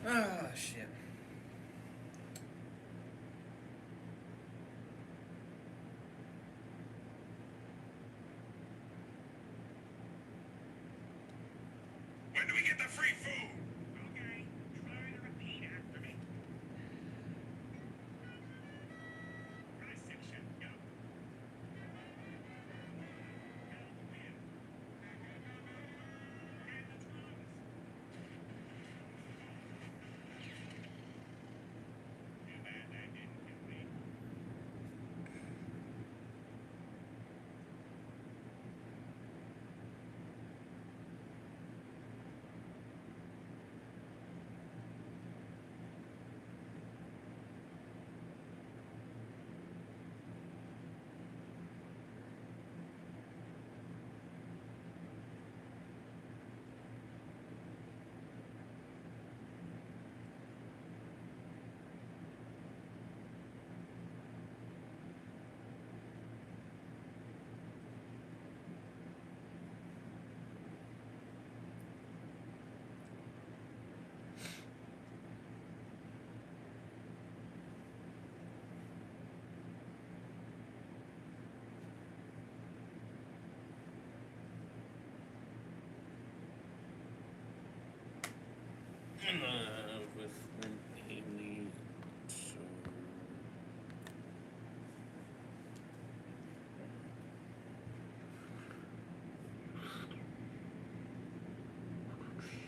Ah, shit. When do we get the free food? Okay, try to repeat after me. Press section, go. Count the win. And the drums. Too bad that didn't kill me. With an Haley, so okay.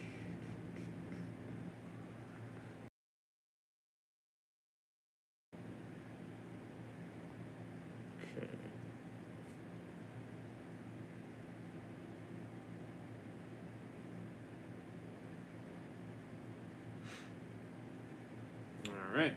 All right.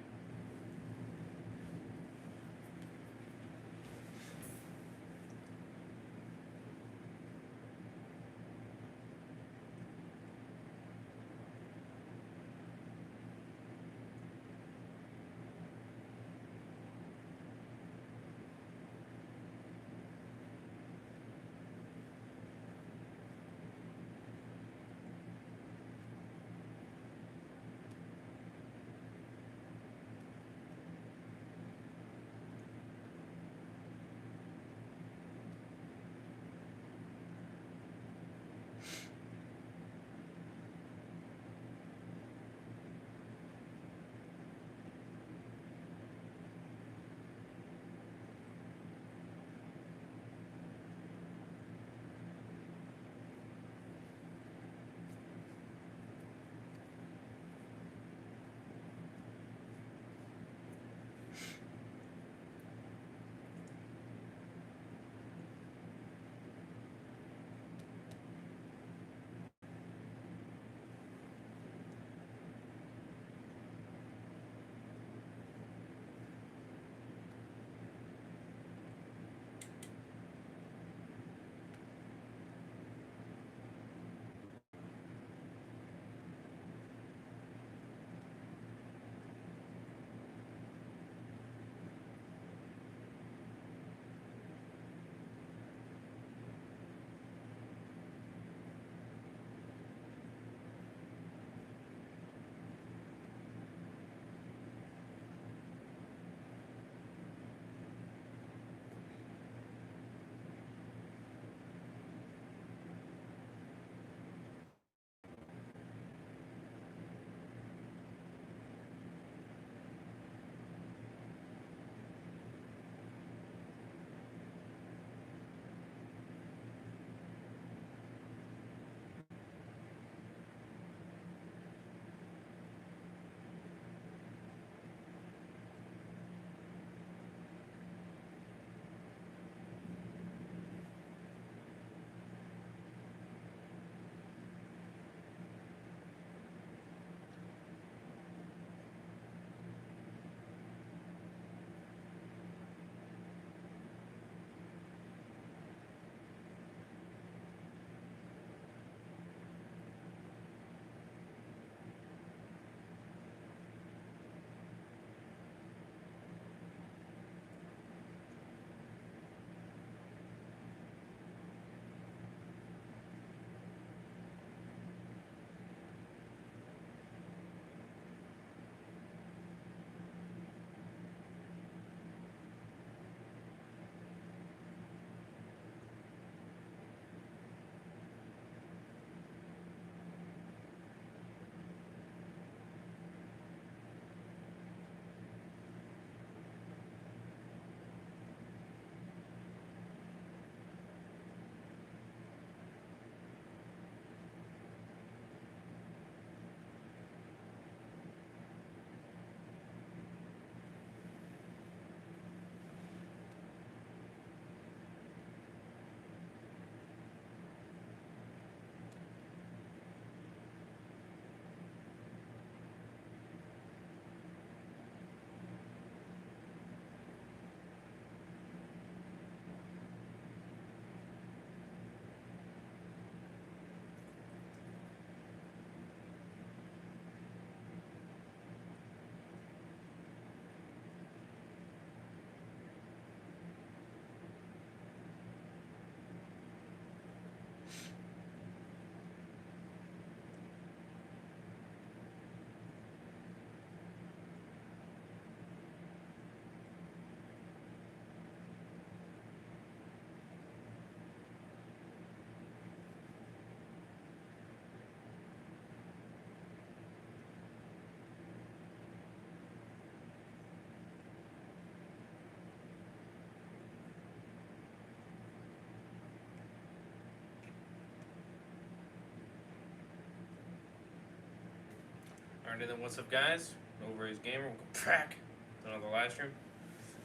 Alright, then what's up, guys? Over his gamer, we'll go back to another live stream,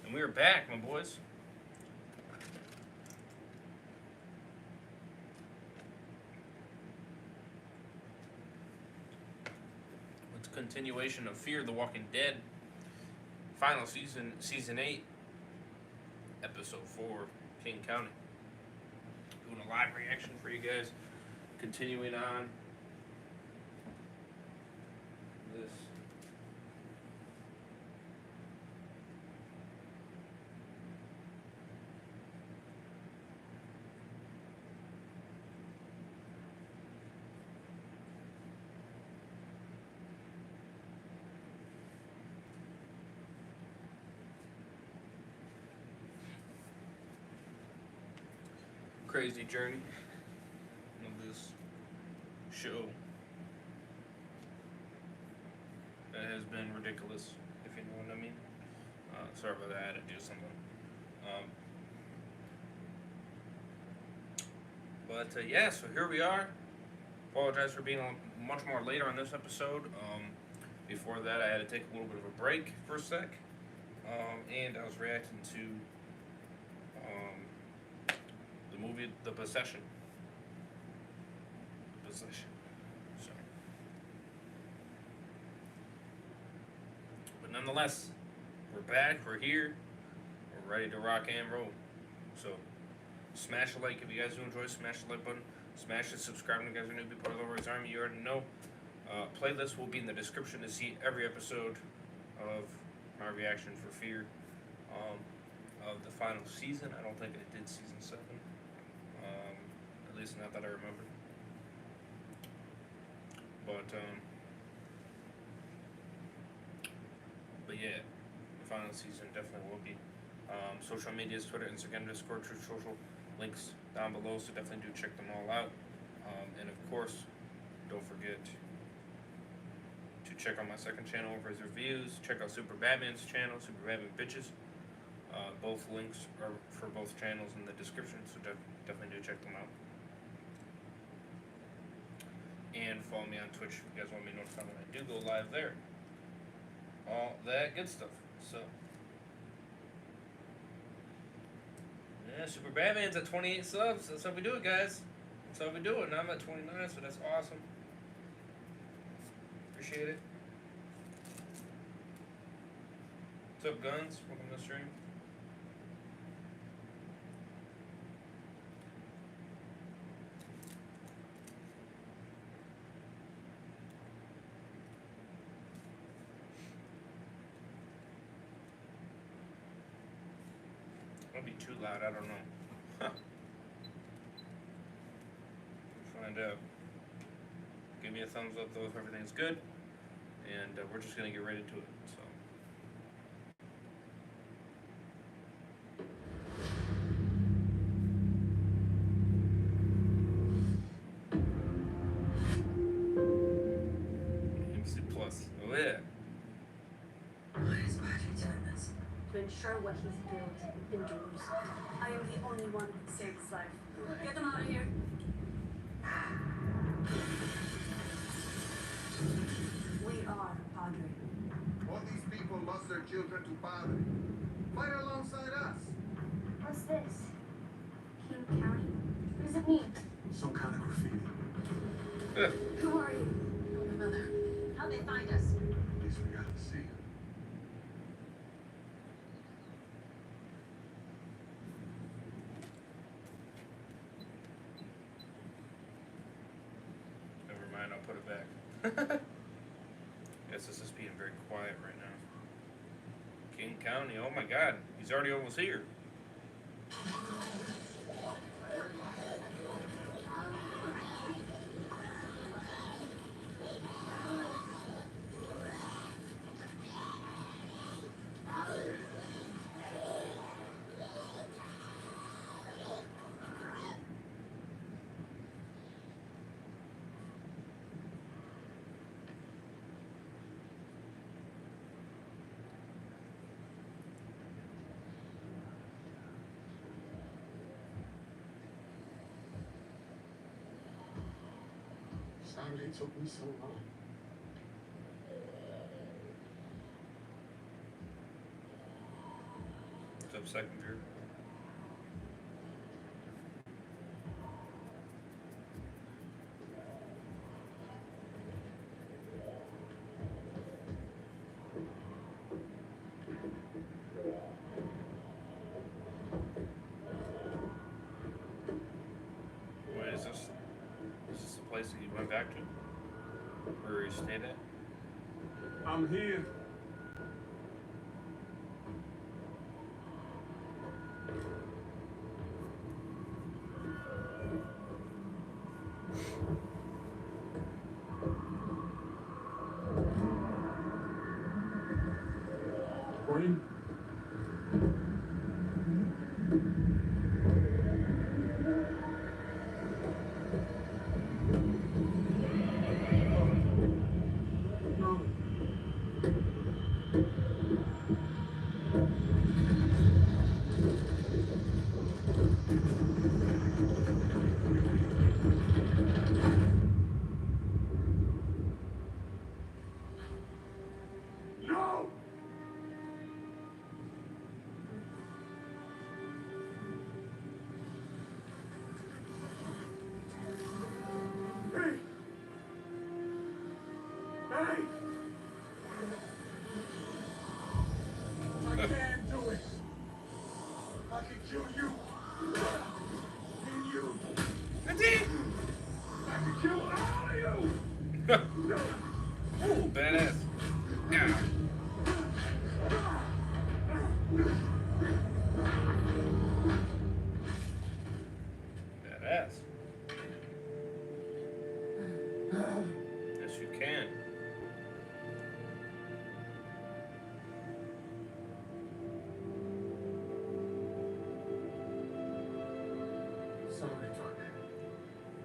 and we are back, my boys. It's a continuation of Fear the Walking Dead, final season, season 8, episode 4, King County. Doing a live reaction for you guys. Continuing on this. Crazy journey of this show that has been ridiculous, if you know what I mean. Sorry about that, I had to do something. Yeah, so here we are. Apologize for being much more later on this episode. Before that, I had to take a little bit of a break for a sec, and I was reacting to the movie The Possession. So, but nonetheless, we're back, we're here, we're ready to rock and roll. So smash a like if you guys do enjoy, smash the like button, smash the subscribe if you guys are new to be part of the Warriors Army, you already know. Playlist will be in the description to see every episode of my reaction for Fear of the final season. I don't think I did season 7. At least not that I remember. But yeah, the final season definitely will be. Social medias, Twitter, Instagram, Discord, Truth Social, links down below, so definitely do check them all out. And of course, don't forget to check out my second channel for his reviews. Check out Super Batman's channel, Super Batman Bitches. Both links are for both channels in the description, so definitely do check them out. And follow me on Twitch if you guys want me notified when I do go live there. All that good stuff. So, yeah, Super Batman's at 28 subs. That's how we do it, guys. That's how we do it. Now I'm at 29, so that's awesome. Appreciate it. What's up, Guns? Welcome to the stream. Might be too loud, I don't know. Find out. Give me a thumbs up though if everything's good. And we're just gonna get right into it. So. MC Plus. Oh yeah. Why is Patrick doing this? To ensure what he's built endures. I am the only one who can save his life. Get them out of here. We are Padre. All these people lost their children to Padre. Fight alongside us. What's this? King County? What does it mean? Some kind of graffiti. Who are you? I'm my mother. How'd they find us? At least we got to see him. Never mind, I'll put it back. Guess this is being very quiet right now. King County, oh my god, he's already almost here. Sorry it took me so long. up second gear. What is this? Is this the place that you went back to? Where you stayed at? I'm here. Brain. No! Hey! Hey! I can't do it. I can kill you. And you. That's it! I can kill all of you. Ooh, badass. Yeah. Badass. Yes, you can. Sorry, Tuck.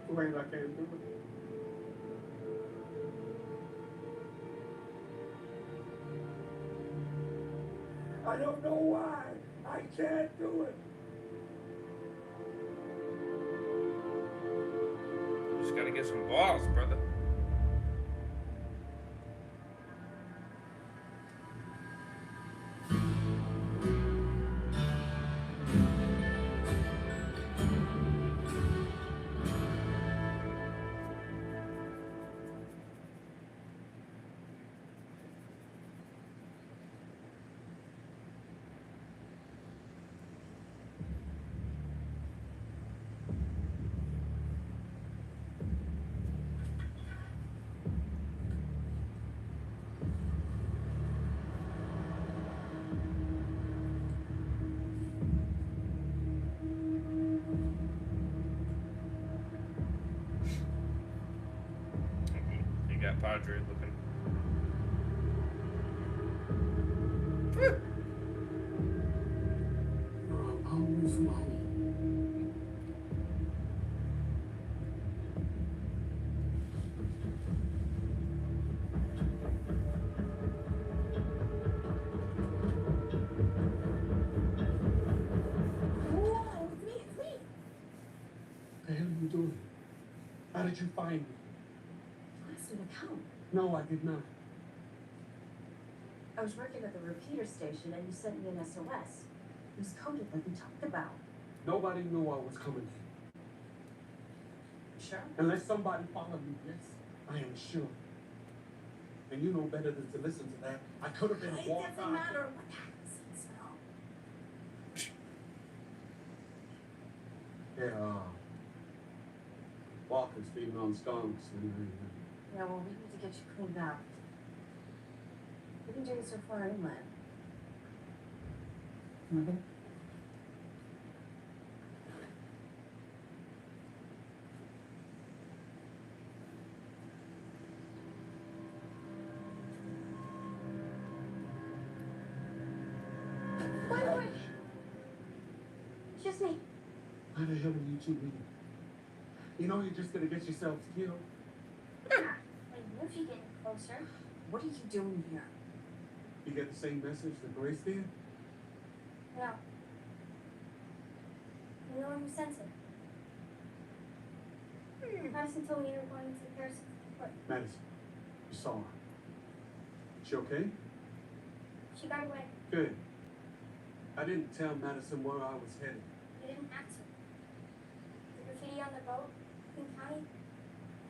Wayne, I can't do it. I don't know why. I can't do it. You just gotta get some balls, brother. You got Padre looking. You're always right. Whoa, it's me, it's me. What the hell are you doing? How did you find me? You asked me to come. No, I did not. I was working at the repeater station and you sent me an SOS. It was coded like we talked about. Nobody knew I was coming here. Sure. Unless somebody followed me, yes, I am sure. And you know better than to listen to that. I could have been It walked doesn't out. matter what happens, Smell. Yeah, Walker's feeding on skunks. Yeah, well, we need to get you cleaned up. We've been doing so far inland. Mm-hmm. Wait. It's just me. Why the hell are you two meeting? You know you're just gonna get yourselves killed. Wait, what if you get closer? What are you doing here? You get the same message that Grace did? No. You know who sent it? Madison told me you were going to Paris. What? Madison, you saw her. She okay? She got away. Good. I didn't tell Madison where I was headed. You didn't have to. The graffiti on the boat, King County,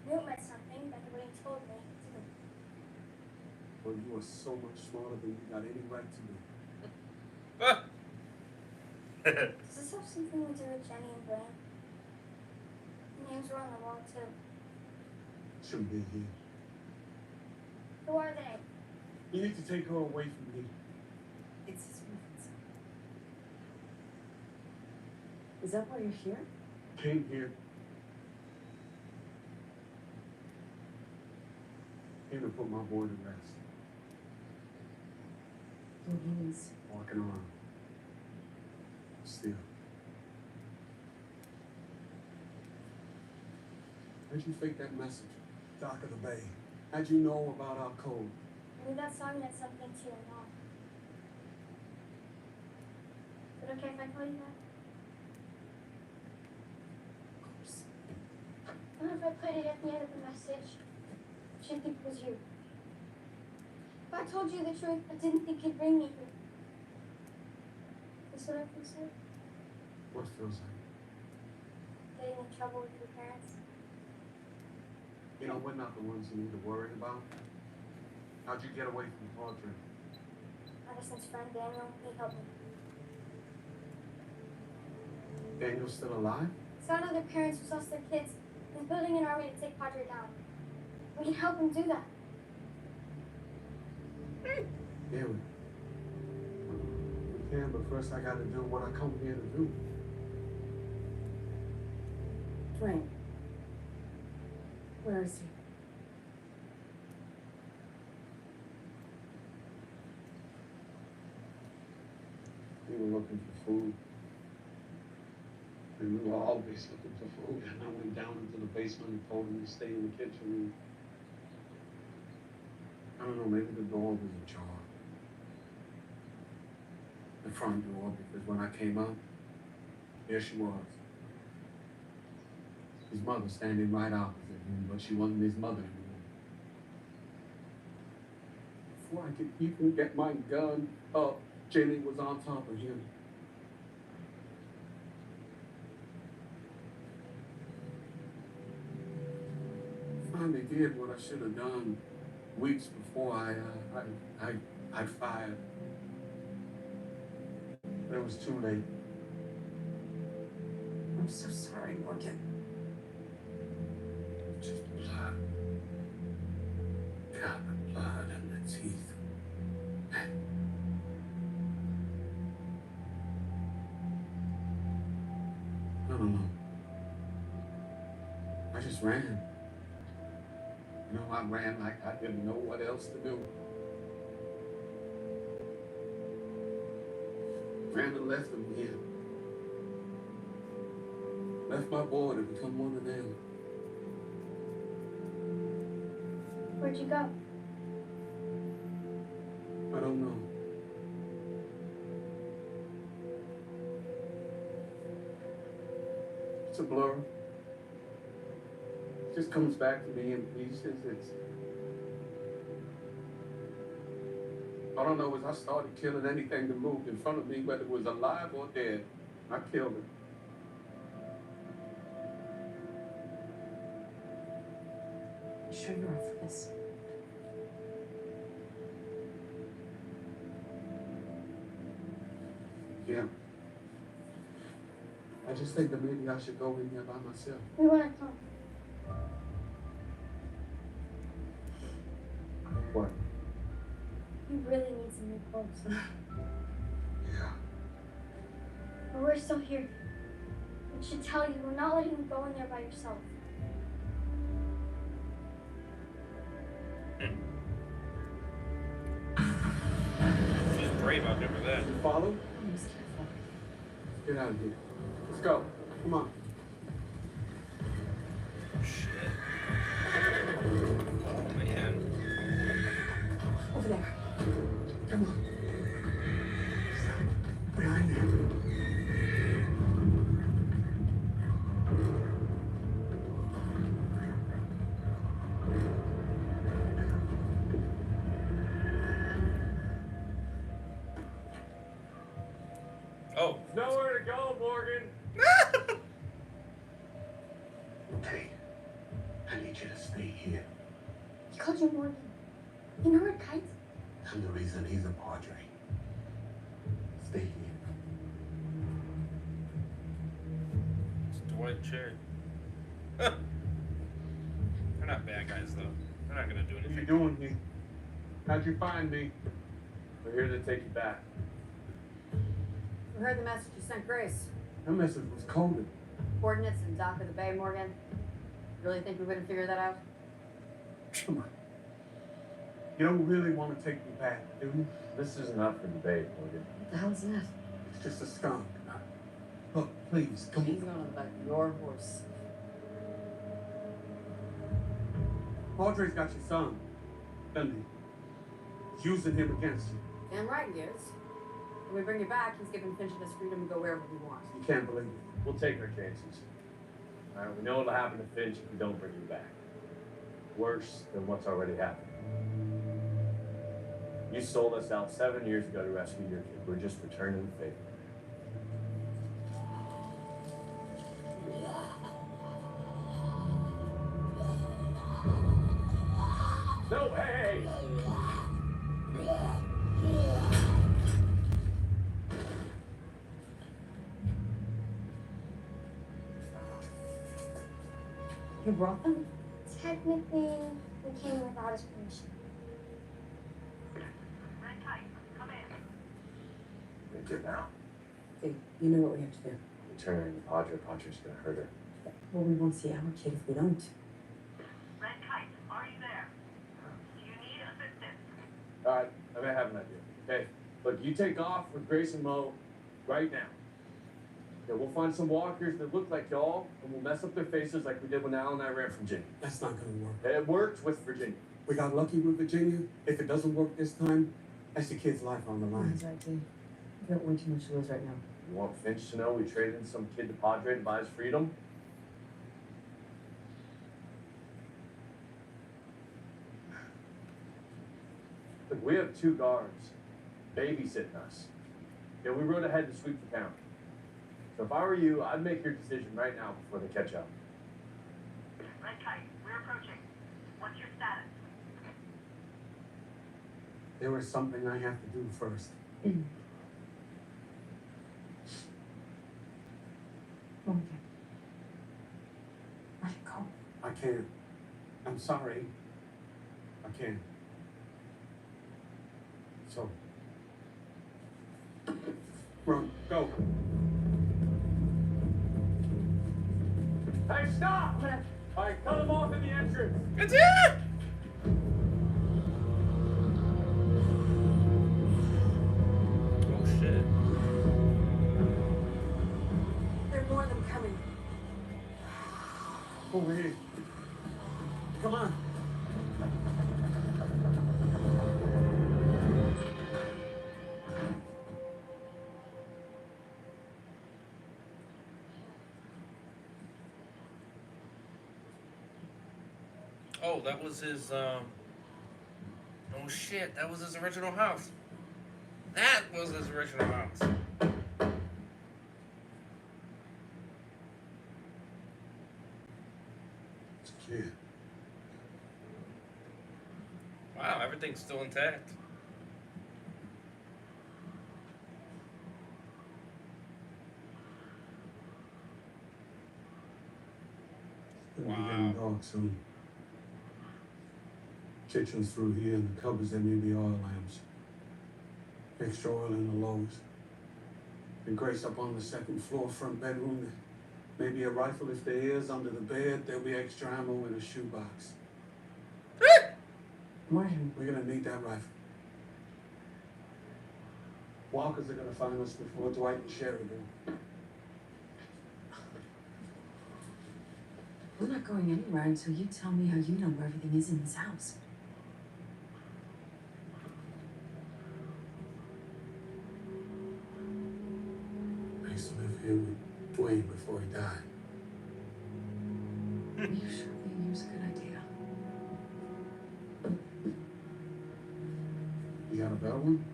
knew it meant something, but the way you told me, it didn't. Well, you are so much smarter than you got any right to be. Ah! Does this have something to do with Jenny and Blaine? The names were on the wall, too. Shouldn't be here. Who are they? You need to take her away from me. It's his movements. Is that why you're here? Came here. Came to put my boy to rest. Your hands. Walking around. Still. How'd you fake that message? Dock of the Bay. How'd you know about our code? I knew that song meant something to your mom. Is it okay if I call you that? Of course. What if I put it at the end of the message? She'd think it was you. If I told you the truth, but didn't think you'd bring me here. Is what I feel like? What feels like? Getting in trouble with your parents? You know, we're not the ones you need to worry about. How'd you get away from Audrey? Madison's friend Daniel, he helped me. Daniel's still alive? He's got other parents who lost their kids. He's building an army to take Padre down. We can help him do that. Yeah, we can, but first I gotta do what I come here to do. Dwayne. Where is he? We were looking for food. And we were always looking for food. And I went down into the basement and told him to stay in the kitchen. I don't know, maybe the door was ajar. The front door, because when I came out, there she was. His mother standing right opposite him, but she wasn't his mother anymore. Before I could even get my gun up, Jenny was on top of him. Finally did what I should have done weeks before I fired. But it was too late. I'm so sorry, Morgan. Just blood. God, the blood and the teeth. I don't know. I just ran. You know, I ran like I didn't know what else to do. Ran and left them here. Left my boy to become one of them. Where'd you go? I don't know. It's a blur. It just comes back to me in pieces. All I know is I started killing anything that moved in front of me, whether it was alive or dead. I killed it. You sure you're up for this? Yeah. I just think that maybe I should go in there by myself. We want to come. What? You really need some new clothes. Yeah. But we're still here. We should tell you we're not letting you go in there by yourself. She's brave, I'll give her that. You follow? I'm just careful. Get out of here. Let's go. Come on. Shit. Oh, man. Over there. Come on. Behind you. Oh. Nowhere to go, Morgan. Okay. I need you to stay here. He called you Morgan. You know her kite? I'm the reason he's a padre. Stay here. It's Dwight Cherry. They're not bad guys, though. They're not gonna do What are you anything. doing here? How'd you find me? We're here to take you back. We heard the message you sent Grace. That message was coded. Coordinates and dock of the bay, Morgan. Really think we wouldn't figure that out? Come on. You don't really want to take me back, do you? This isn't up for debate, Morgan. What the hell's that? It's just a skunk. Look, please, come He's on. going on the back of your horse. Padre's got your son, doesn't he? He's using him against you. Damn right he is. When we bring you back, he's giving Finch his freedom to go wherever we want. You can't believe it. We'll take our chances. All right, we know what'll happen to Finch if we don't bring him back. Worse than what's already happened. You sold us out 7 years ago to rescue your kid. We're just returning the favor. No, hey! You brought them? Technically, we came without his permission. Red kite, come in. We did now. Hey, you know what we have to do. Returning the Padre. Padre's gonna hurt her. Well, we won't see our kid if we don't. Red kite, are you there? Do you need assistance? All right, I may have an idea. Okay, look, you take off with Grace and Mo right now. Okay, we'll find some walkers that look like y'all, and we'll mess up their faces like we did when Al and I ran from Virginia. That's not gonna work. It worked with Virginia. We got lucky with Virginia. If it doesn't work this time, that's the kid's life on the line. That's right, Dave. We got way too much to lose right now. You want Finch to know we traded in some kid to Padre to buy his freedom? Look, we have 2 guards babysitting us. Yeah, we rode ahead to sweep the town. So if I were you, I'd make your decision right now before they catch up. Red kite, we're approaching. What's your status? There is something I have to do first. Morgan. Let it go. I can't. I'm sorry. I can't. So. Run, go. Hey, stop! All right, cut him off in the entrance. That's it! Oh, shit. There are more of them coming. Over here. Come on. Oh, that was his, oh shit, that was his original house. That was his original house. It's clear. Wow, everything's still intact. It's gonna be getting dark soon. Kitchen's through here, and the cupboards, there may be oil lamps. Extra oil in the lows. And Grace up on the second floor, front bedroom. Maybe a rifle if there is under the bed. There'll be extra ammo in a shoebox. Morgan. We're gonna need that rifle. Walkers are gonna find us before Dwight and Sherry do. We're not going anywhere until you tell me how you know where everything is in this house. I used to live here with Dwayne before he died. Are you sure being here's a good idea? You got a better one?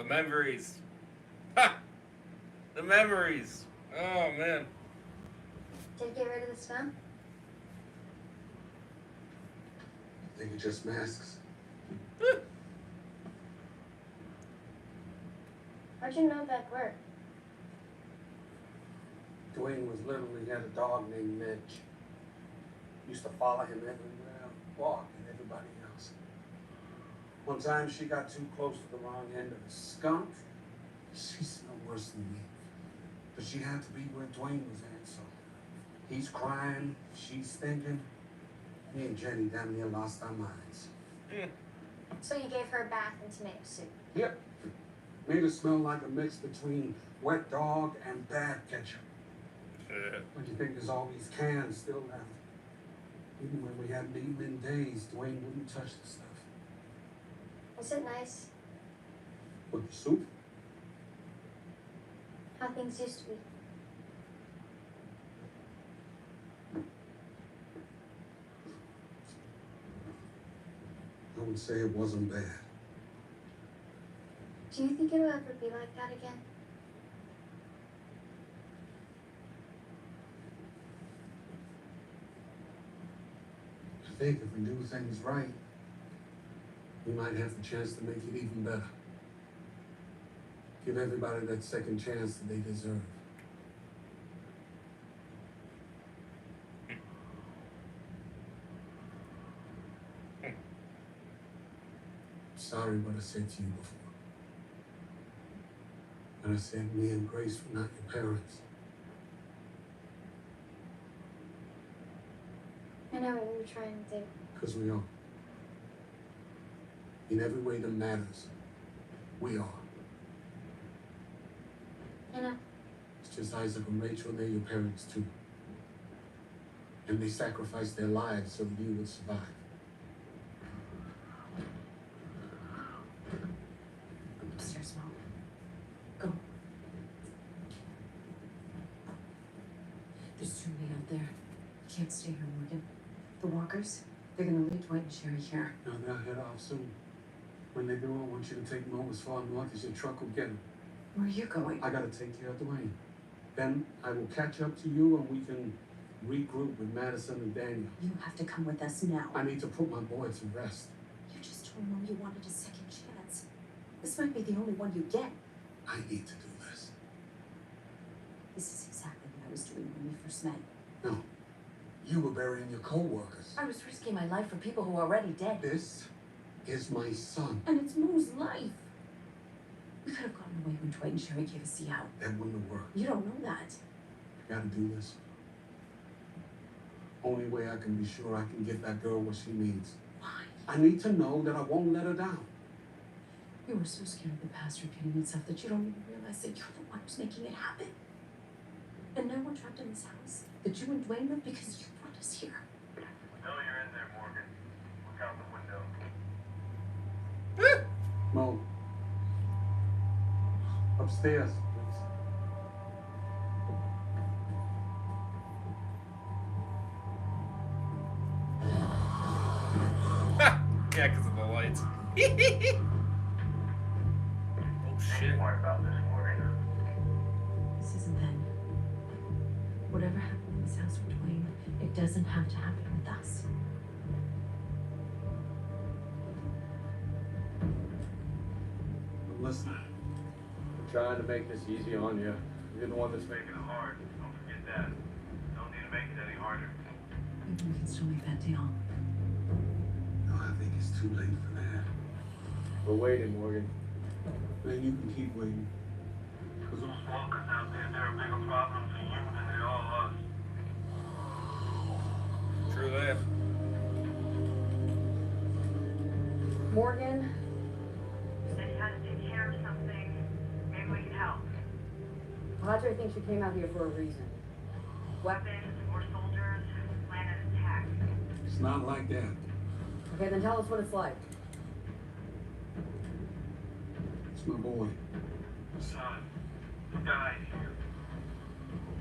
memories. Ha! The memories. Oh, man. Did it get rid of the smell? I think it's just masks. How'd you know that worked? Dwayne was literally had a dog named Mitch. Used to follow him everywhere, walk, and everybody else. One time she got too close to the wrong end of a skunk. She smelled worse than me. But she had to be where Dwayne was at, so he's crying, she's thinking. Me and Jenny damn near lost our minds. So you gave her a bath in tomato soup. Yep. Made it smell like a mix between wet dog and bad ketchup. What do you think there's all these cans still left? Even when we hadn't eaten in days, Dwayne wouldn't touch the stuff. Was it nice? With the soup? How things used to be. I would say it wasn't bad. Do you think it'll ever be like that again? I think if we do things right, we might have the chance to make it even better. Give everybody that second chance that they deserve. Sorry what I said to you before. When I said me and Grace were not your parents. I know what you were trying to do. Because we are. In every way that matters, we are. I know. It's just Isaac and Rachel, they're your parents too. And they sacrificed their lives so that you would survive. Upstairs, Mom. Go. There's too many out there. You can't stay here, Morgan. The walkers, they're gonna leave Dwight and Sherry here. Now they'll head off soon. When they do, I want you to take them over as far north as your truck will get them. Where are you going? I gotta take care of Dwayne. Then I will catch up to you and we can regroup with Madison and Daniel. You have to come with us now. I need to put my boy to rest. You just told Mom you wanted a second chance. This might be the only one you get. I need to do this. This is exactly what I was doing when we first met. No. You were burying your co-workers. I was risking my life for people who are already dead. This is my son. And it's Moo's life. We could have gotten away when Dwight and Sherry gave us the out. That wouldn't have worked. You don't know that. I gotta do this. Only way I can be sure I can give that girl what she needs. Why? I need to know that I won't let her down. You were so scared of the past repeating itself that you don't even realize that you're the one who's making it happen. And now we're trapped in this house that you and Dwayne live because you brought us here. We know you're in there, Morgan. Look out the window. Mo. Upstairs, please. Yeah, because of the lights. Oh, shit. More about this, Morgan. This isn't then. Whatever happened in this house with Dwayne, it doesn't have to happen with us. Listen. I'm trying to make this easy on you. You're the one that's making it hard. Don't forget that. Don't need to make it any harder. Maybe we can still make that deal. No, I think it's too late for that. We're waiting, Morgan. Then you can keep waiting. Those walkers out there, they're a bigger problem for you than they are us. True that. Morgan, Said you had to take care of something. Maybe we can help. Padre thinks you came out here for a reason. Weapons, more soldiers, plan an attack. It's not like that. Okay, then tell us what it's like. It's my boy. Son, he died here.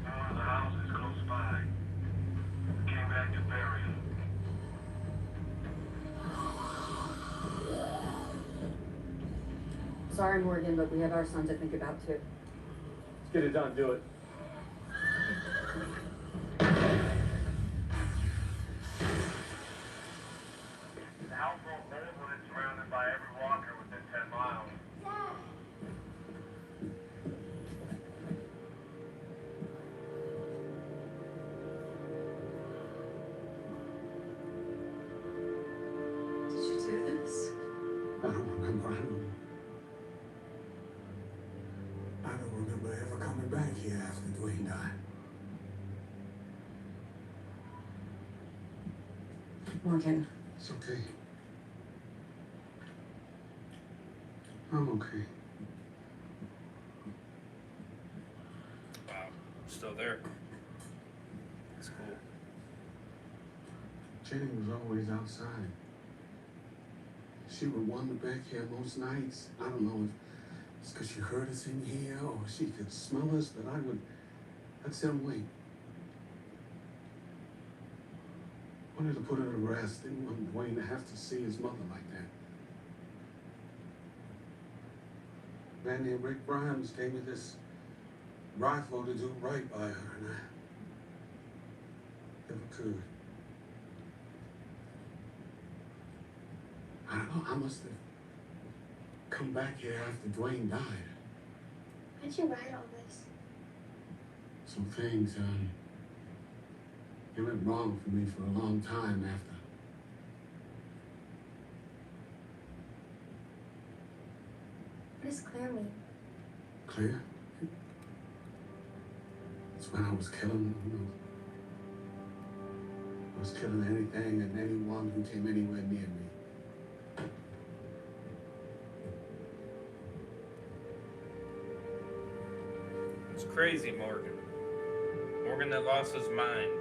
In one of the houses close by. Came back to bury him. sorry, Morgan, but we have our son to think about too. Let's get it done. Do it. The house won't hold when it's surrounded by every walker within 10 miles. Did you do this? I don't remember. I don't remember ever coming back here after Dwayne died. Morgan, It's okay. I'm okay. Wow, still there. That's cool. Jenny was always outside. She would wander back here most nights. I don't know if it's because she heard us in here or she could smell us, but I'd sit and wait. Wanted to put her to rest. Didn't want Dwayne to have to see his mother like that. A man named Rick Grimes gave me this rifle to do right by her, and I never could. I don't know, I must have come back here after Dwayne died. Why'd you write all this? Some things, it went wrong for me for a long time after. What does Claire mean? Clear? It's when I was killing, I was killing anything and anyone who came anywhere near me. It's crazy, Morgan. Morgan that lost his mind.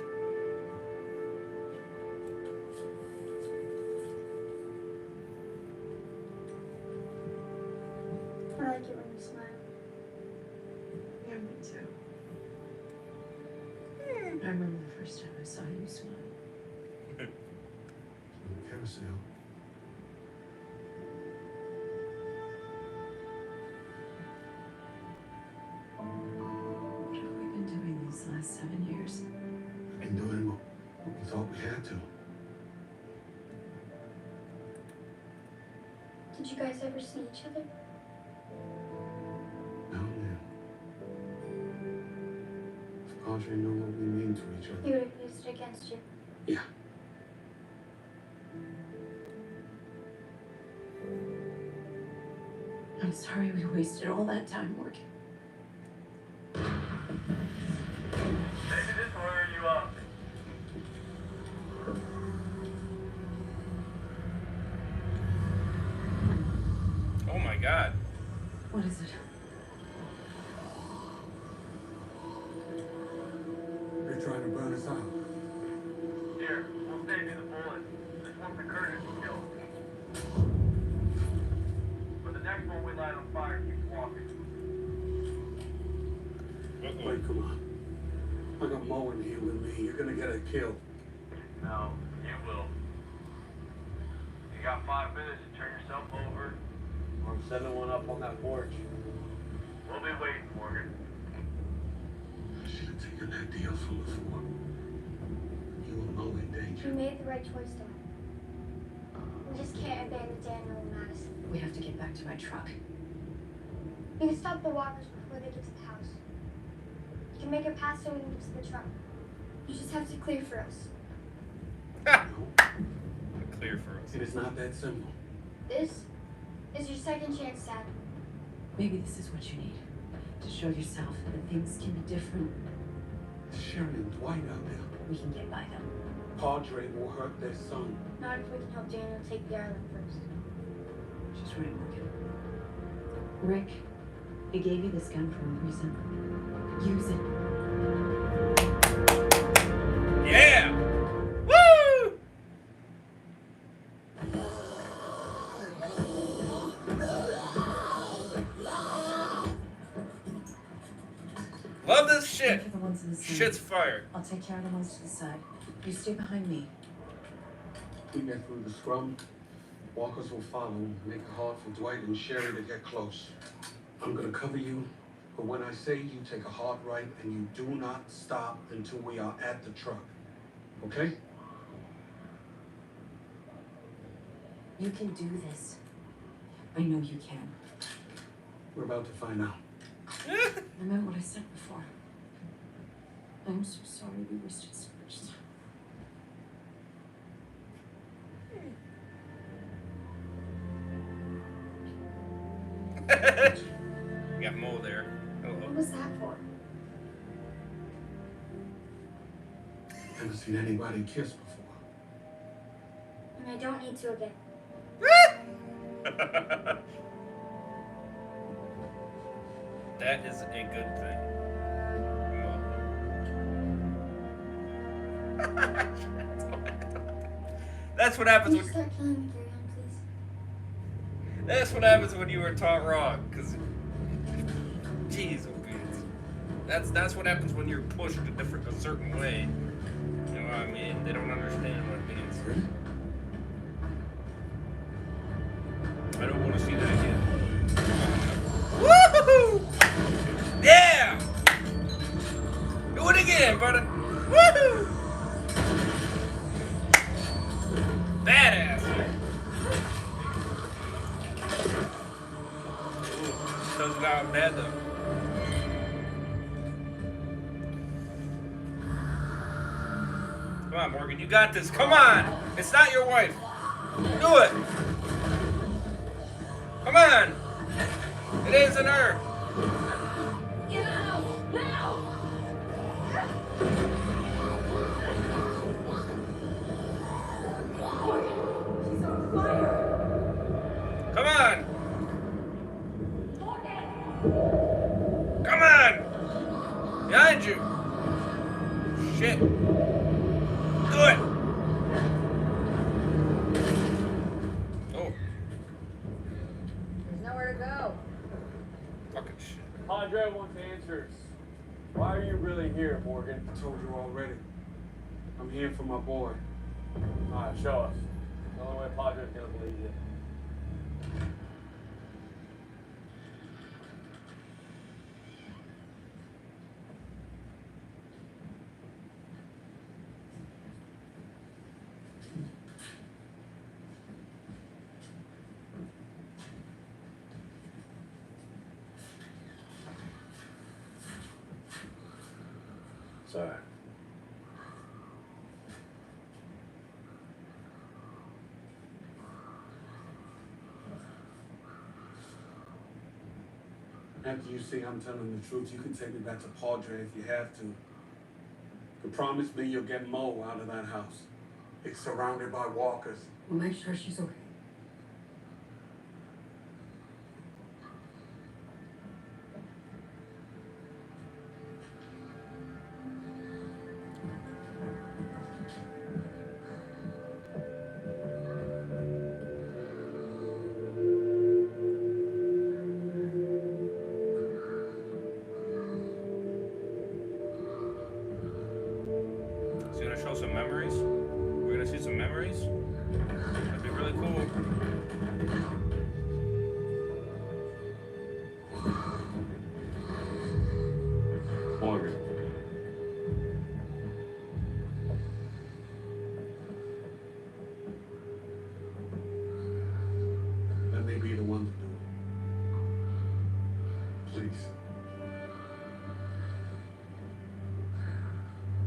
I like it when you smile. yeah, me too. I remember the first time I saw you smile. On the carousel. What have we been doing these last 7 years? And doing what we thought we had to. Did you guys ever see each other? No, man. If Audrey knew what we mean to each other. He would have used it against you. Yeah. I'm sorry we wasted all that time working. Maybe this will hurry you up. Oh my god. What is it? They're trying to burn us out. Here, we'll save you the bullet. This one's the Curtis kill. But the next one we light on fire keeps walking. Uh-oh. Wait, come on. I got Mo in here with me. You're gonna get her killed. No, you will. You got 5 minutes to turn yourself over. Or I'm sending one up on that porch. We'll be waiting, Morgan. I should have taken that deal from before. You were Mo in You danger. made the right choice, though. We just can't abandon Daniel and Madison. We have to get back to my truck. You can stop the walkers before they get to the house. You can make it past so we can get to the truck. You just have to clear for us. No, Clear for us. it is not that simple. This is your second chance, Dad. Maybe this is what you need. To show yourself that things can be different. Sharon and Dwight out there. We can get by them. Padre will hurt their son. Not if we can help Daniel take the island first. She's right, Morgan. Rick, he gave you this gun for a reason. Use it. Yeah! Woo! Love this shit. Take care of the ones in the center. Shit's fire. I'll take care of the ones to the side. You stay behind me. We get through the scrum, Walkers will follow, make it hard for Dwight and Sherry to get close. I'm gonna cover you, but when I say you take a hard right and you do not stop until we are at the truck. Okay? You can do this. I know you can. We're about to find out. I meant what I said before. I'm so sorry we were just first. You got Mo there. Hello. What was that for? Never seen anybody kiss before. And I don't need to again. That is a good thing. That's what happens Can you when. start killing me, Graham, please? That's what happens when you were taught wrong. Cause, jeez, that's what happens when you're pushed a certain way. You know what I mean? They don't understand what it means. I don't want to see that again. Woohoo! Yeah! Do it again, brother. Woohoo! Badass. Doesn't out bad though. Come on, Morgan, you got this. Come on! It's not your wife. Do it! Come on! It isn't her! Get out! Now! She's on fire! Come on! Come on! Behind you! Shit! Do it! Oh. There's nowhere to go. Fucking shit. Padre wants answers. Why are you really here, Morgan? I told you already. I'm here for my boy. Alright, show us. The only way Padre's gonna believe you. Sorry. After you see I'm telling the truth, you can take me back to Padre if you have to. But promise me you'll get Mo out of that house. It's surrounded by walkers. We'll make sure she's okay. So you gonna show some memories? We're gonna see some memories? That'd be really cool. Morgan. Let me be the one to do it. Please.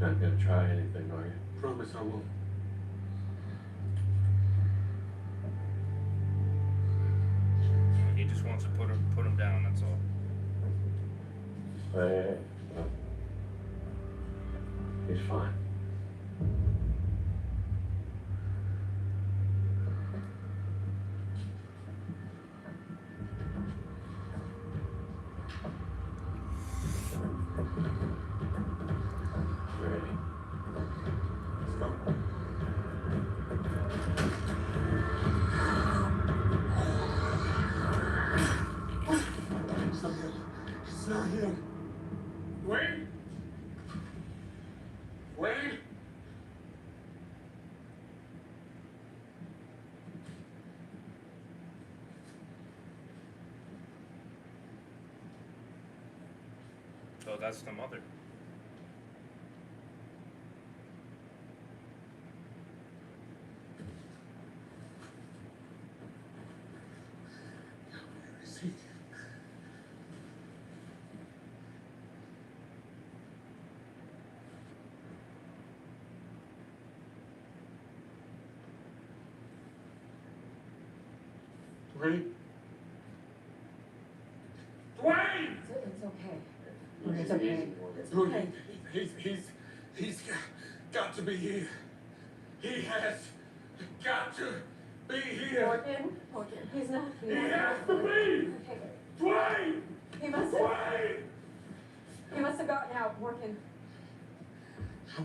Not gonna try anything, are you? Promise I won't. He just wants to put him down, that's all. Hey. He's fine. Ready? Let's go. It's not here. It's not here. Wait! Wait! So that's the mother. See? Dwayne? Dwayne! It's okay. Easy, It's okay. easy, Morgan. It's okay. He's got to be here. He has got to be here. Morgan, he's not He here. has to be. Okay. Dwayne! He must have gotten out, Morgan. I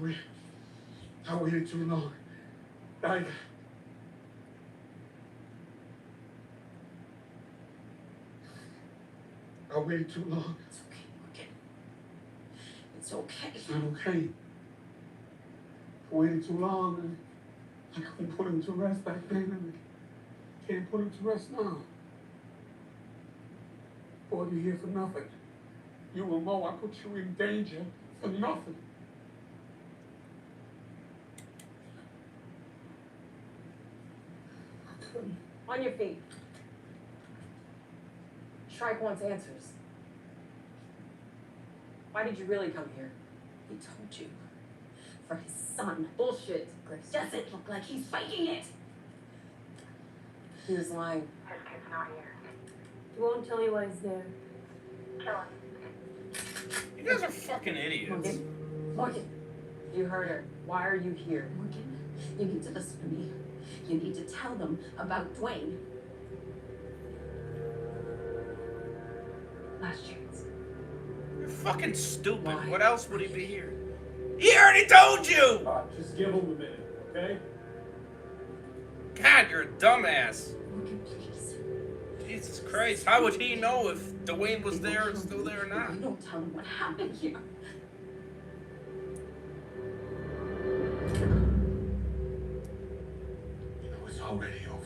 waited too long. I waited too long. It's okay, Morgan. It's okay. It's not okay. I waited too long. I couldn't put him to rest back then, and I can't put him to rest now. Boy, you're here for nothing. You and Mo, I put you in danger for nothing. I couldn't. On your feet. Shrike wants answers. Why did you really come here? He told you. For his son. Bullshit, Grace. Doesn't look like he's faking it. He was lying. His kid's not here. He won't tell you why he's there. Kill him. You guys are fucking idiots. Morgan, you heard her. Why are you here? Morgan, you need to listen to me. You need to tell them about Dwayne. Last chance. You're fucking stupid. Why? What else would he be here? He already told you! Just give him a minute, okay? God, you're a dumbass. Morgan, please. Jesus Christ, how would he know if Dwayne was there and still there or not? You don't tell him what happened here. You know it's already over.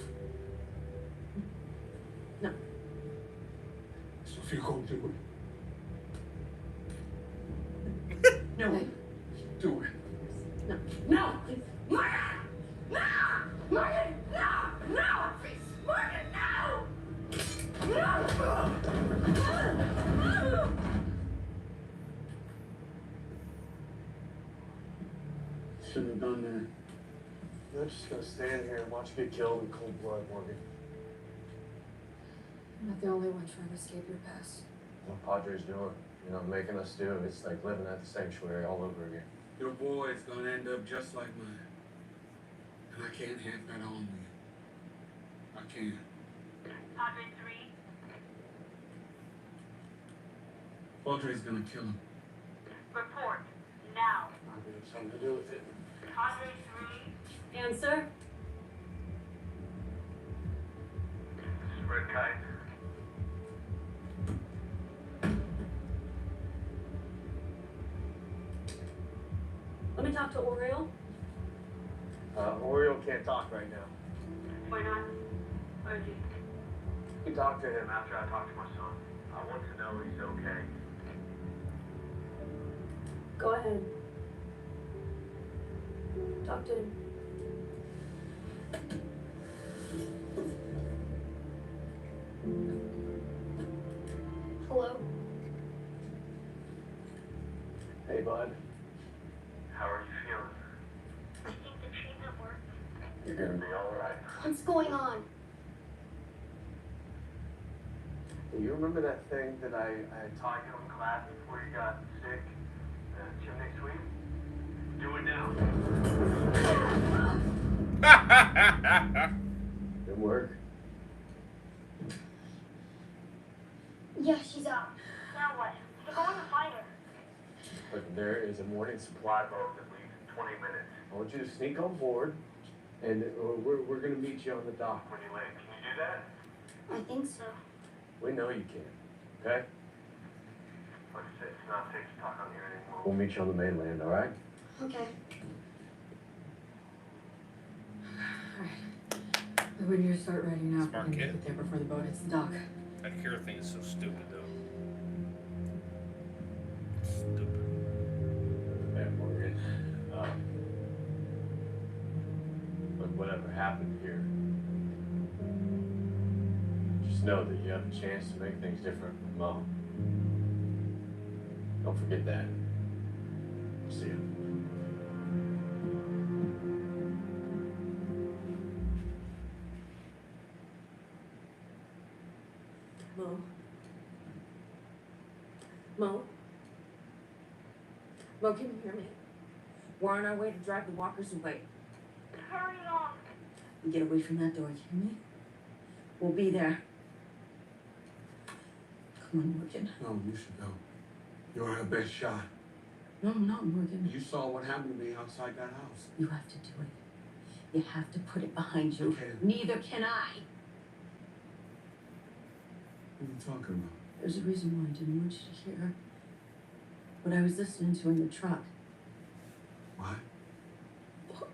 No. So if you're gonna do No. it, do it. No. No. Please. Morgan! No! Morgan! No! No! Please! Morgan, no! No! Shouldn't have done that. You're not just gonna stand here and watch you get killed in cold blood, Morgan. I'm not the only one trying to escape your past. What Padre's doing, making us do, it's like living at the sanctuary all over again. Your boy is gonna end up just like mine. And I can't have that on me. I can't. Padre 3. Audrey's gonna kill him. Report. Now. I'm gonna have something to do with it. Padre 3. Answer? Red Kite. Let me talk to Oriole. Oriole can't talk right now. Why not? Where's he? You can talk to him After I talk to my son, I want to know he's okay. Go ahead. Talk to him. Hello? Hey, bud. How are you feeling? I think the treatment worked. You're gonna be alright. What's going on? You remember that thing that I taught Taught you in class before you got sick? Chimney sweep? Do it now. you? Didn't work? Yeah, she's out. Now what? We're going to find her. But there is a morning supply boat that leaves in 20 minutes. I want you to sneak on board, and we're gonna meet you on the dock. When you land, can you do that? I think so. We know you can, okay? Like I said, it's not safe to talk on here anymore. We'll meet you on the mainland, all right? Okay. We need to start writing now. Smart We need to kid. get there before the boat hits the dock. That cure thing is so stupid, though. Stupid. Hey, Morgan. Look, whatever happened here, just know that you have a chance to make things different with Mo. Don't forget that. See you. Mo? Mo? Mo, can you hear me? We're on our way to drive the walkers away. Hurry on. Get away from that door, you hear me? We'll be there. Come on, Morgan. No, you should go. You're our best shot. No, Morgan. You saw what happened to me outside that house. You have to do it. You have to put it behind you. I can't. Neither can I. What are you talking about? There's a reason why I didn't want you to hear what I was listening to in the truck. What? Look.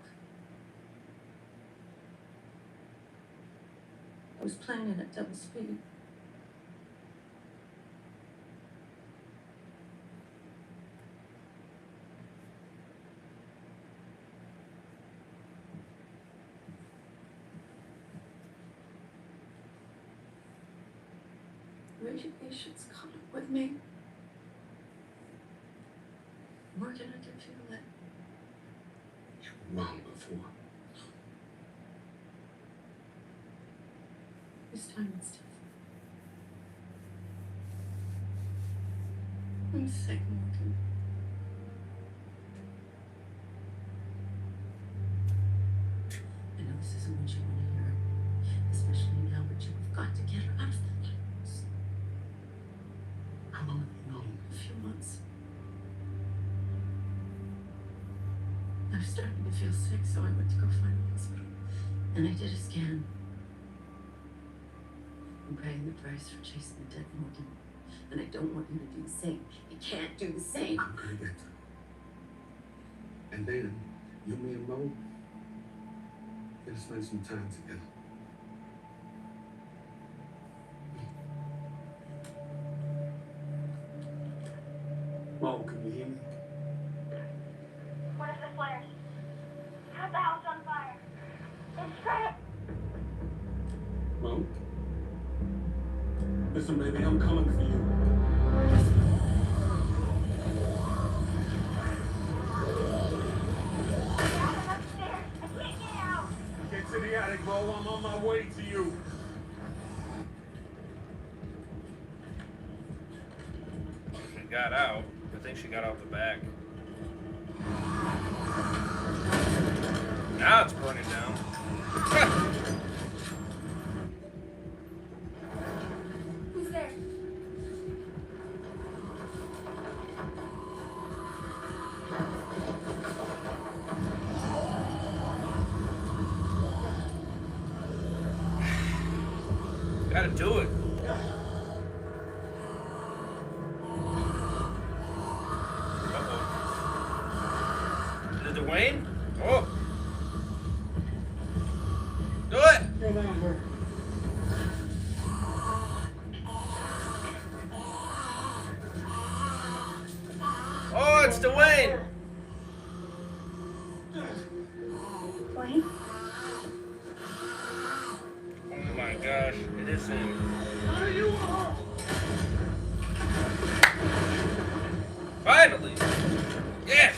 I was playing it at double speed. Radiation's coming with me. Morgan, I can feel it. You were wrong before. This time it's different. I'm sick, Morgan. I know this isn't what you want to hear, especially now, but you've got to get her out of that house. How long have you known? A few months. I was starting to feel sick, so I went to go find the hospital. And I did a scan. I'm paying the price for chasing the dead Morgan. And I don't want you to do the same. You can't do the same. I'm gonna get through. And then, you, me, and Mo, gonna spend some time together. Mo, can you hear me? What if the flares? Have the house on fire? It's straight. Mo? Listen, baby, I'm coming for you. I'm upstairs. I can't get out. Get to the attic, Mo. I'm on my way to you. She got out. I think she got out the back. Now it's burning down. Who's there? Gotta do it. Uh-oh. Is it Dwayne? Oh. Do it. Get out here. Oh, it's Dwayne. Wayne? Oh my gosh, it is him. Finally! Yes!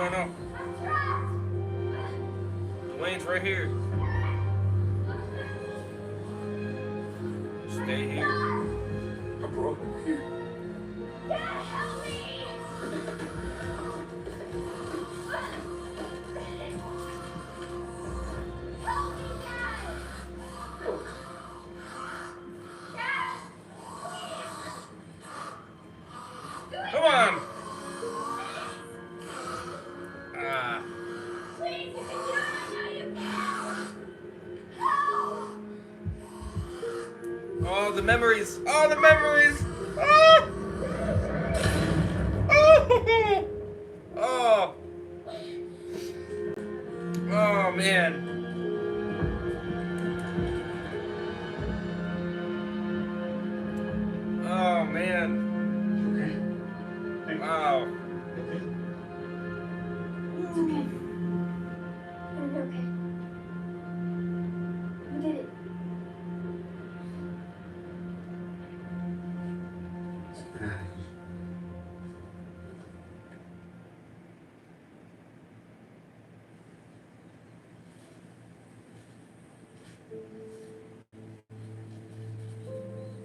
No. Dwayne's right here. Stay here. I brought him here. Come on! Ah. Oh, the memories! Oh, the memories! Oh! Oh! Oh! Oh, man.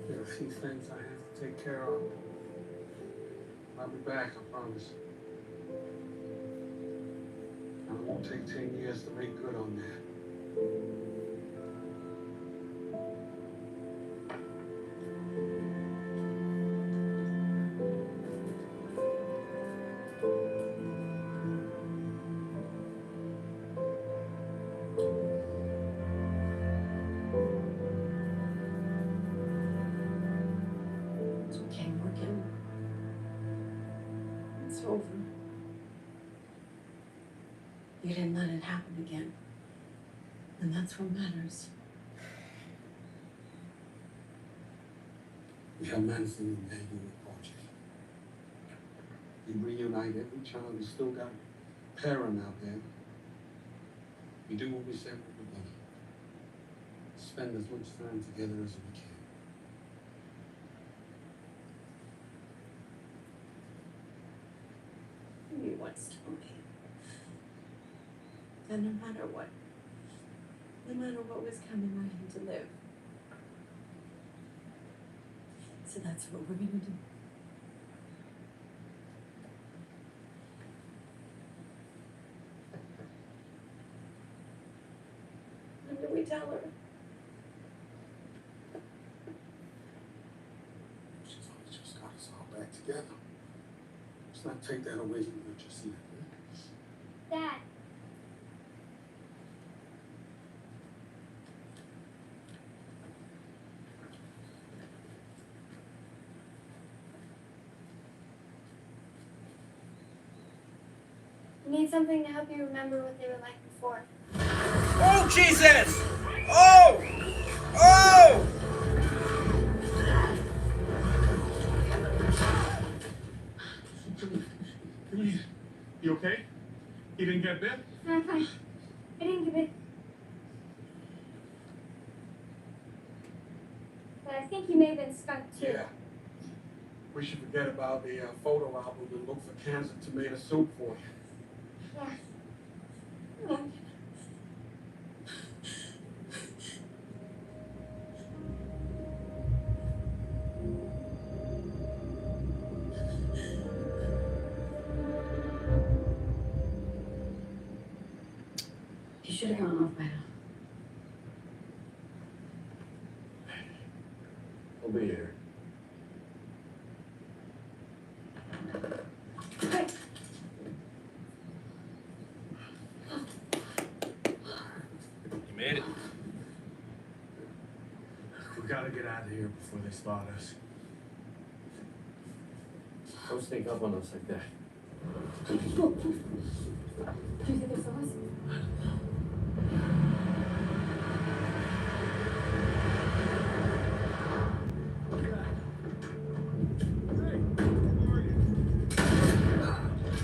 There are a few things I have to take care of. I'll be back, I promise. And it won't take 10 years to make good on that. It's okay, Morgan. It's over. You didn't let it happen again. And that's what matters. We have medicine in there, you report it. We reunite every child who's still got a parent out there. We do what we said we were going to. Spend as much time together as we can. You once told me that no matter what was coming, I had to live. So that's what we're gonna do. When do we tell her? She's always just got us all back together. Let's not take that away from her just yet. Dad. You need something to help you remember what they were like before. Oh, Jesus! Oh! Oh! You okay? You didn't get bit? No, I'm fine. I didn't get bit. But I think you may have been skunked too. Yeah. We should forget about the photo album and look for cans of tomato soup for you. Yeah. You should have gone off by now. I'll be here. Hey. You made it. We gotta get out of here before they spot us. Don't sneak up on us like that. Do you think they saw us?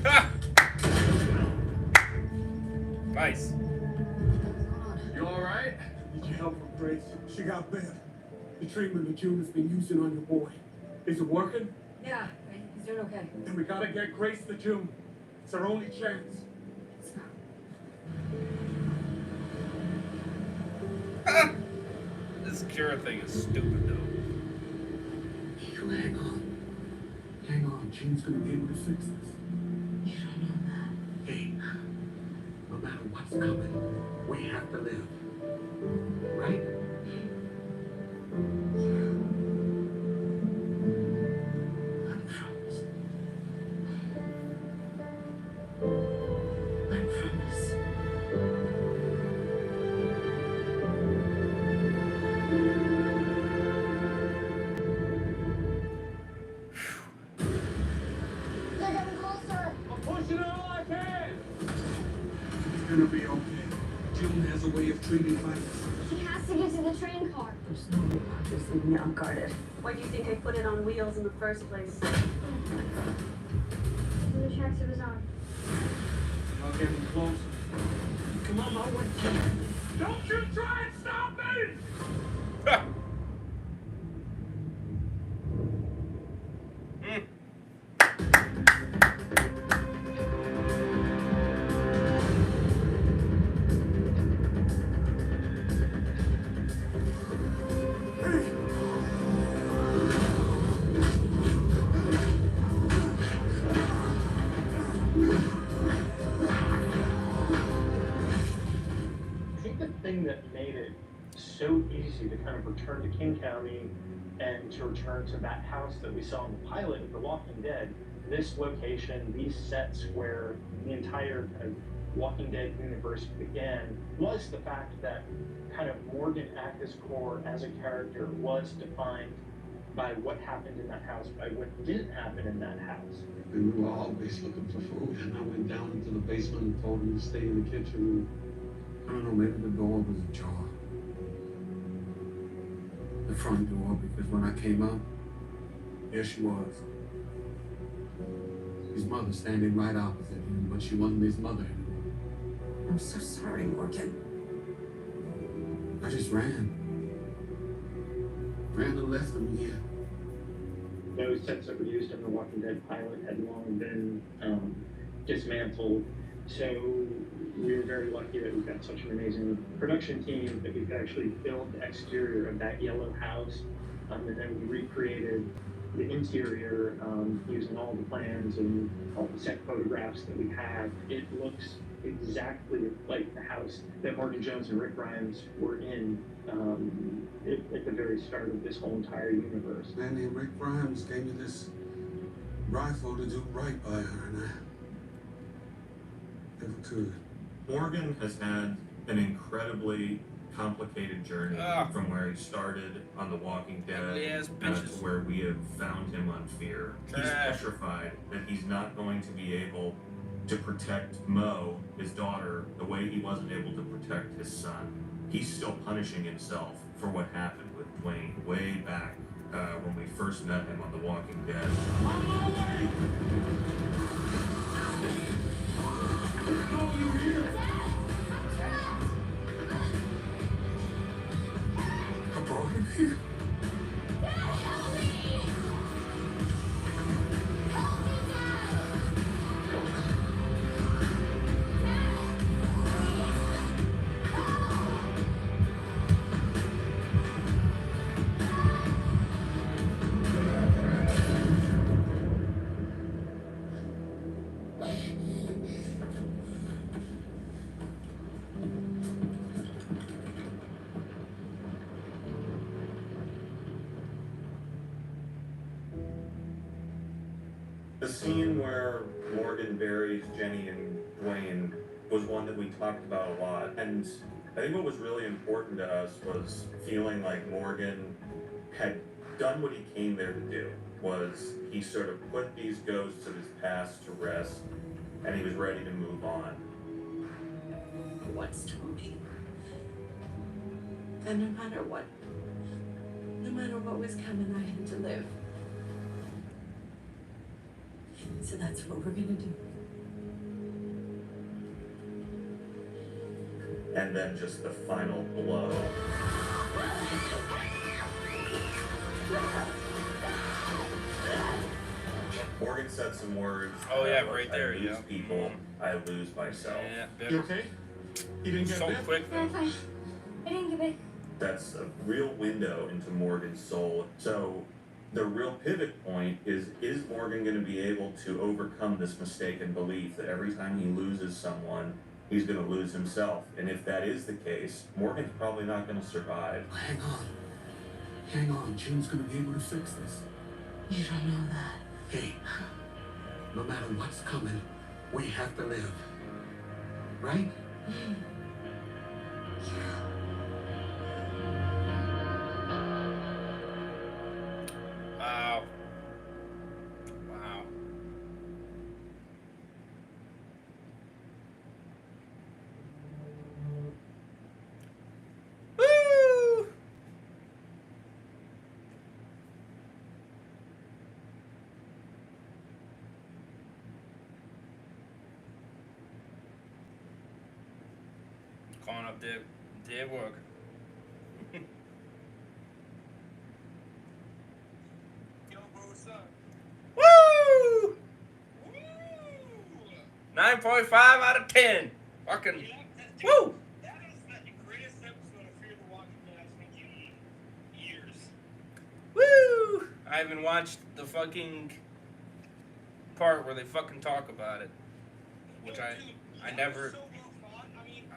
Ha! Nice. You alright? Did you help her, Grace? She got bit. The treatment that June has been using on your boy. Is it working? Yeah, he's doing okay. Then we gotta get Grace the June. It's our only chance. This cure thing is stupid, though. You hang on. Hang on. June's gonna be able to fix this. You don't know that. Hey, no matter what's coming, we have to live. Right? I promise. I promise. They're getting closer. I'm pushing it all I can! It's gonna be okay. June has a way of treating violence. He has to get to the train car. There's no way doctors leave me unguarded. Why do you think I put it on wheels in the first place? The tracks it was on. Y'all getting closer. Come on, my way. Don't you try and stop me! Ha! Mm. think the thing that made it so easy to kind of return to King County and to return to that house that we saw in the pilot of The Walking Dead, this location, these sets where the entire kind of Walking Dead universe began, was the fact that kind of Morgan at his core as a character was defined by what happened in that house, by what didn't happen in that house. And we were always looking for food, and I went down into the basement and told him to stay in the kitchen. I don't know, maybe the door was ajar. The front door, because when I came out, there she was. His mother standing right opposite him, but she wasn't his mother anymore. I'm so sorry, Morgan. I just ran. Ran and left him here. Those sets that were used in the Walking Dead pilot had long been dismantled. So we were very lucky that we've got such an amazing production team that we could actually build the exterior of that yellow house. And then we recreated the interior using all the plans and all the set photographs that we had. It looks exactly like the house that Morgan Jones and Rick Grimes were in at the very start of this whole entire universe. Man named Rick Grimes gave me this rifle to do right by her, and I never could. Morgan has had an incredibly complicated journey from where he started on The Walking Dead to where we have found him on Fear. He's petrified that he's not going to be able to protect Mo, his daughter, the way he wasn't able to protect his son. He's still punishing himself for what happened with Dwayne way back when we first met him on The Walking Dead. I brought him here. The scene where Morgan buries Jenny and Dwayne was one that we talked about a lot, and I think what was really important to us was feeling like Morgan had done what he came there to do, was he sort of put these ghosts of his past to rest, and he was ready to move on. Once told me that no matter what was coming, I had to live. So that's what we're gonna do. And then just the final blow. Morgan said some words. Oh yeah, right there. I lose people, I lose myself. Yeah, You okay? You didn't get so bit? quick Yeah, I'm though. fine. I didn't get bit. That's a real window into Morgan's soul. So the real pivot point is Morgan going to be able to overcome this mistaken belief that every time he loses someone, he's going to lose himself? And if that is the case, Morgan's probably not going to survive. Hang on. Hang on. June's gonna be able to fix this. You don't know that. Hey, no matter what's coming, we have to live. Right? Wow. Wow. Woo! Calling up dead worker. Woo! 9.5 out of 10. Fucking woo! That is the greatest episode of Fear the Walking Dead I think in years. Woo! I haven't watched the fucking part where they fucking talk about it, which I never.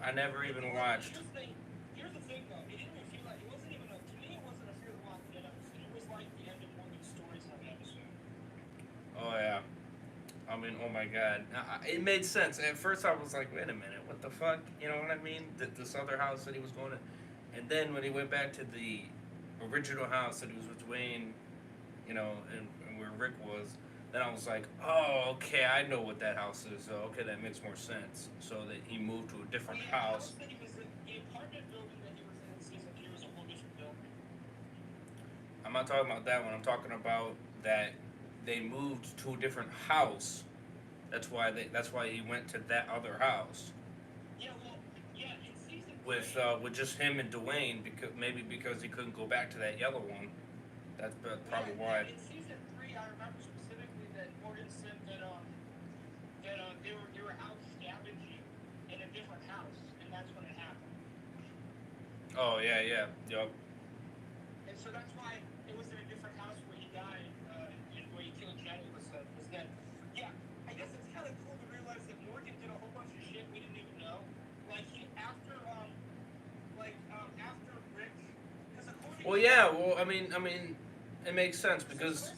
I never even watched. Here's the thing, though. It didn't even feel like, it wasn't even to me, it wasn't a Fear the Walking Dead episode. It was like the end of Morgan's Storytime episode. Oh yeah. I mean, oh my god. It made sense. At first I was like, wait a minute, what the fuck? You know what I mean? This other house that he was going to. And then when he went back to the original house that he was with Dwayne, you know, and where Rick was, then I was like, oh, okay, I know what that house is. So, okay, that makes more sense. So that he moved to a different house. The apartment building that he was in season 3 was a whole different building. I'm not talking about that one. I'm talking about that they moved to a different house. That's why he went to that other house. Yeah, well, yeah, in season 3. With just him and Dwayne, because he couldn't go back to that yellow one. That's probably why. In season 3, I remember specifically that Morgan said that they were out scavenging in a different house, and that's when it happened. Oh yeah, yup. And so that's why it was in a different house where he died, and where he killed Jenny was dead. Yeah, I guess it's kind of cool to realize that Morgan did a whole bunch of shit we didn't even know. Like after Rick, because according. Well, yeah. Well, I mean, it makes sense because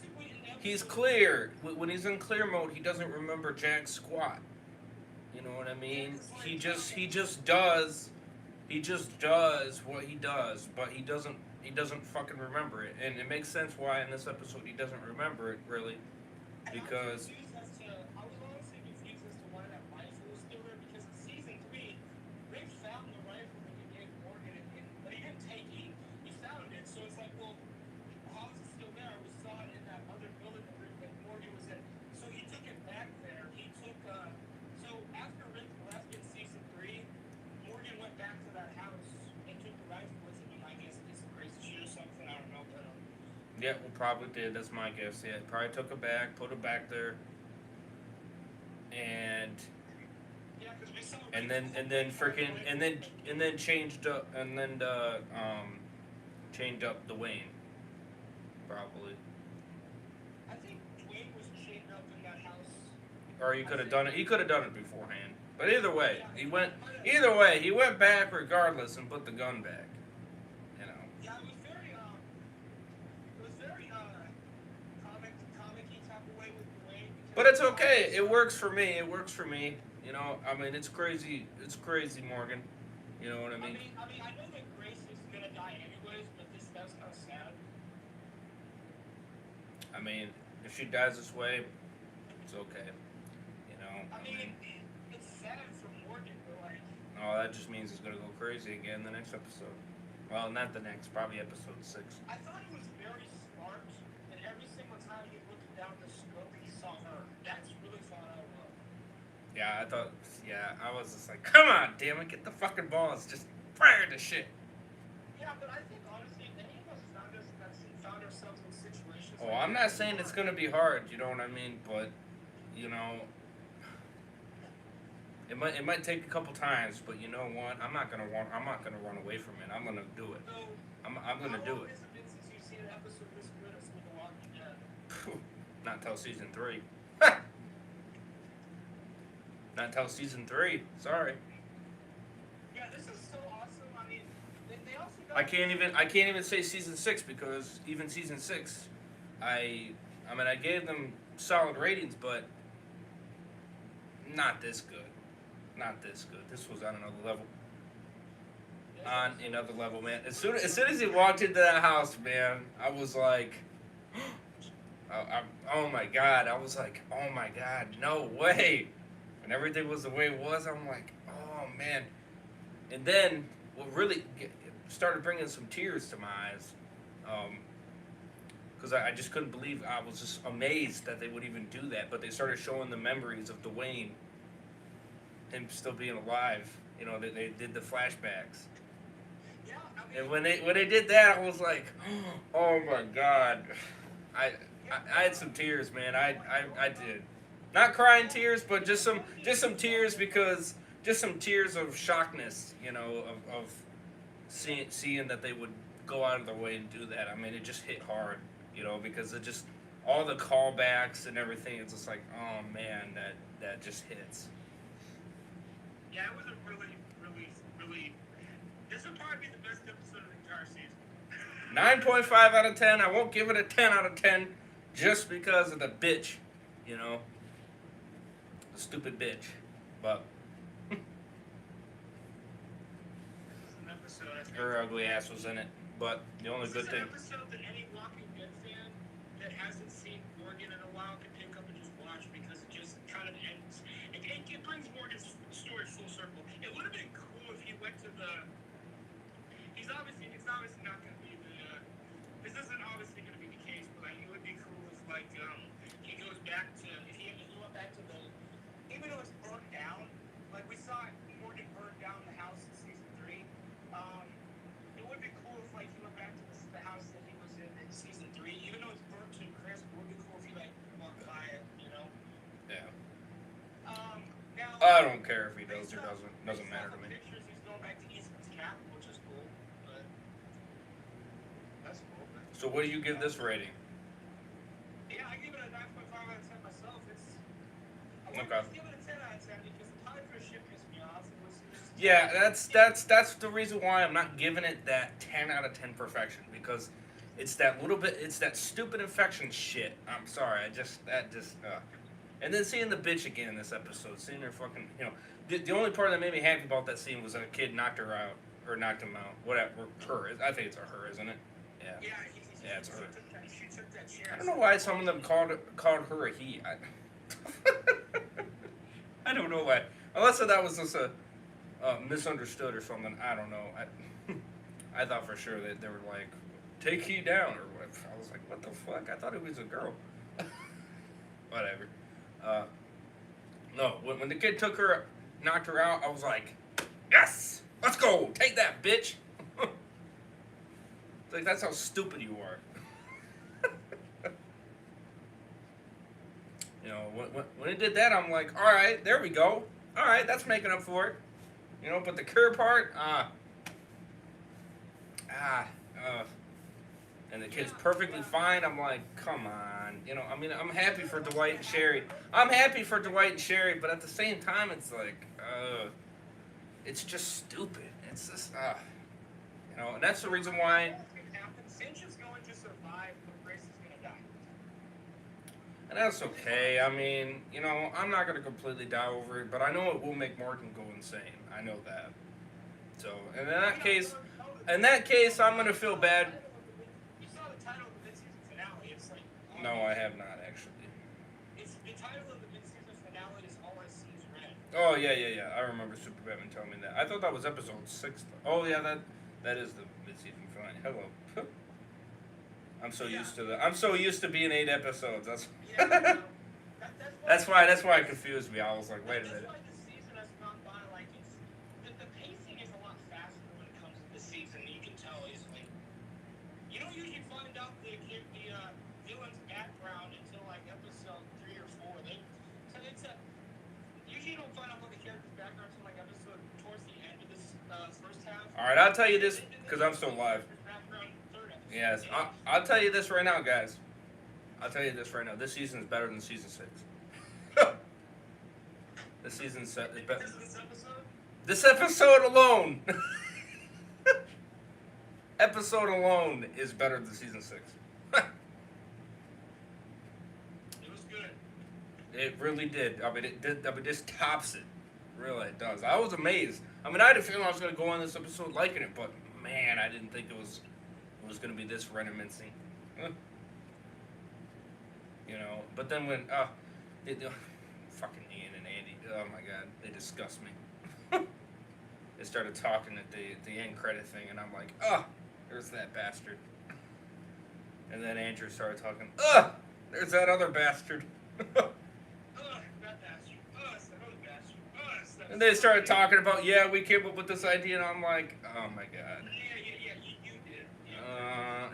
he's clear. When he's in clear mode, he doesn't remember jack squat. You know what I mean? He just does what he does, but he doesn't fucking remember it. And it makes sense why in this episode he doesn't remember it really, because. I was honestly confused as to why that rifle was still there, because in season 3, Rick found the rifle that he gave Morgan, but he didn't take it. He found it, so it's like, well, how is it still there? We saw it in that other building that Morgan was in. So he took it back there. So after Rick left in season 3, Morgan went back to that house and took the rifle with him, and I guess did some crazy shit or something. I don't know, but. Yeah, we probably did. That's my guess. Yeah, probably took it back, put it back there, and then changed up chained up Dwayne. Probably. I think Dwayne was chained up in that house. Or he could have done it. He could have done it beforehand. But either way, he went back regardless and put the gun back. You know. Yeah, it was very comic-y type of way with Dwayne. But it's okay. It works for me. You know, I mean, it's crazy. It's crazy, Morgan. You know what I mean? I know that Grace is gonna die anyways, but that's kind of sad. I mean, if she dies this way, it's okay. You know. I mean, it's sad for Morgan, but like. Oh, that just means he's gonna go crazy again the next episode. Well, not the next, probably episode 6. I thought he was very smart, and every single time he looked down the scope, he saw her. That's really thought out well. Yeah, I was just like, come on, damn it, get the fucking balls, just fire the shit. Yeah, but I think honestly, if any of us found ourselves in situations. Oh, I'm not saying it's gonna be hard, you know what I mean, but you know, it might take a couple times, but you know what? I'm not gonna run away from it. I'm gonna do it. I'm gonna do it. How long has it been since you've seen an episode this good as with The Walking Dead? Not until season 3. Not until season 3. Sorry. Yeah, this is so awesome. I mean, they also got. I can't even say season 6 because even season 6, I gave them solid ratings, but not this good. Not this good. This was on another level. On another level, man. As soon as he walked into that house, man, I was like, oh my god. I was like, oh my god, no way. And everything was the way it was. I'm like, oh man. And then what really started bringing some tears to my eyes, because I just couldn't believe. I was just amazed that they would even do that. But they started showing the memories of Dwayne, him still being alive. You know, they did the flashbacks. Yeah, I mean, And when they did that, I was like, oh my god. I had some tears, man. I did. Not crying tears, but just some tears because just some tears of shockness, you know, of seeing that they would go out of their way and do that. I mean, it just hit hard, you know, because it just all the callbacks and everything. It's just like, oh man, that just hits. yeah, it was a really, really 9.5 out of 10. I won't give it a 10 out of 10 just because of the bitch, you know, the stupid bitch. But her ugly ass was in it. But the only good thing. This is an episode that any Walking Dead fan that hasn't seen Morgan in a while can pick up and just watch because it just kind of ends. It brings Morgan's story full circle. It would have been cool if he went to the. It's obviously not going to be the. This isn't obviously going to be the case, but like, it would be cool if like he goes back to if he went back to the. Even though it's burnt down, like we saw Morgan burn down the house in season 3. It would be cool if like he went back to the house that he was in season 3, even though it's burnt to crisp. It would be cool if he like walked by it, you know. Yeah. Now, I don't care if he does or doesn't matter to me. Pictures, he's going back to Eastman's cap, which is cool. But that's cool. So what do you give this rating? Yeah, I give it a 9.5 out of 10 myself. I Okay. give it a 10 out of 10 because the Padre shit pissed me off. Yeah, that's the reason why I'm not giving it that 10 out of 10 perfection, because it's that little bit, it's that stupid infection shit. I'm sorry, and then seeing the bitch again in this episode, seeing her fucking, you know, the only part that made me happy about that scene was that a kid knocked her out, or knocked him out, whatever, her, I think it's a her, isn't it? Yeah. Yeah, it's her. I don't know why some of them called her a he. I don't know why. Unless that was just a misunderstood or something. I don't know. I thought for sure that they were like, take he down or whatever. I was like, what the fuck? I thought it was a girl. Whatever. No, when the kid knocked her out, I was like, yes! Let's go! Take that, bitch! It's like, that's how stupid you are. You know, when it did that, I'm like, alright, there we go. Alright, that's making up for it. You know, but the cure part, and the kid's perfectly fine. I'm like, come on. You know, I mean, I'm happy for Dwight and Sherry. But at the same time, it's like, it's just stupid. It's just, you know, and that's the reason why. Cinch is going to survive, but Grace is going to die. And that's okay. I mean, you know, I'm not going to completely die over it, but I know it will make Morgan go insane. I know that. So, and in that case, I'm going to feel bad. You saw the title of the mid-season finale. It's like... No, I have not, actually. It's the title of the mid-season finale is All I See Is Red. Oh, yeah. I remember Super Batman telling me that. I thought that was episode 6. Oh, yeah, that is the mid-season finale. Hello. I'm so used to being 8 episodes. That's that's why it confused me. I was like, wait a minute. That's why this season has gone by like it's the pacing is a lot faster when it comes to the season. You can tell easily. You don't usually find out the villain's background until like episode 3 or 4. Usually you don't find out what the character's background until like episode towards the end of this first half. All right, I'll tell you this because I'm still live. Yes, I'll tell you this right now, guys. I'll tell you this right now. This season is better than season 6. This season is better. This episode alone. Episode alone is better than season 6. It was good. It really did. I mean, it did. I mean, this tops it. Really, it does. I was amazed. I mean, I had a feeling I was going to go on this episode liking it, but man, I didn't think it was going to be this reminiscing. You know, but then when fucking Ian and Andy, oh my god, they disgust me. They started talking at the end credit thing, and I'm like, there's that bastard. And then Andrew started talking, there's that other bastard. That bastard. It's that other bastard. And they started talking about, yeah, we came up with this idea, and I'm like, oh my god. You did.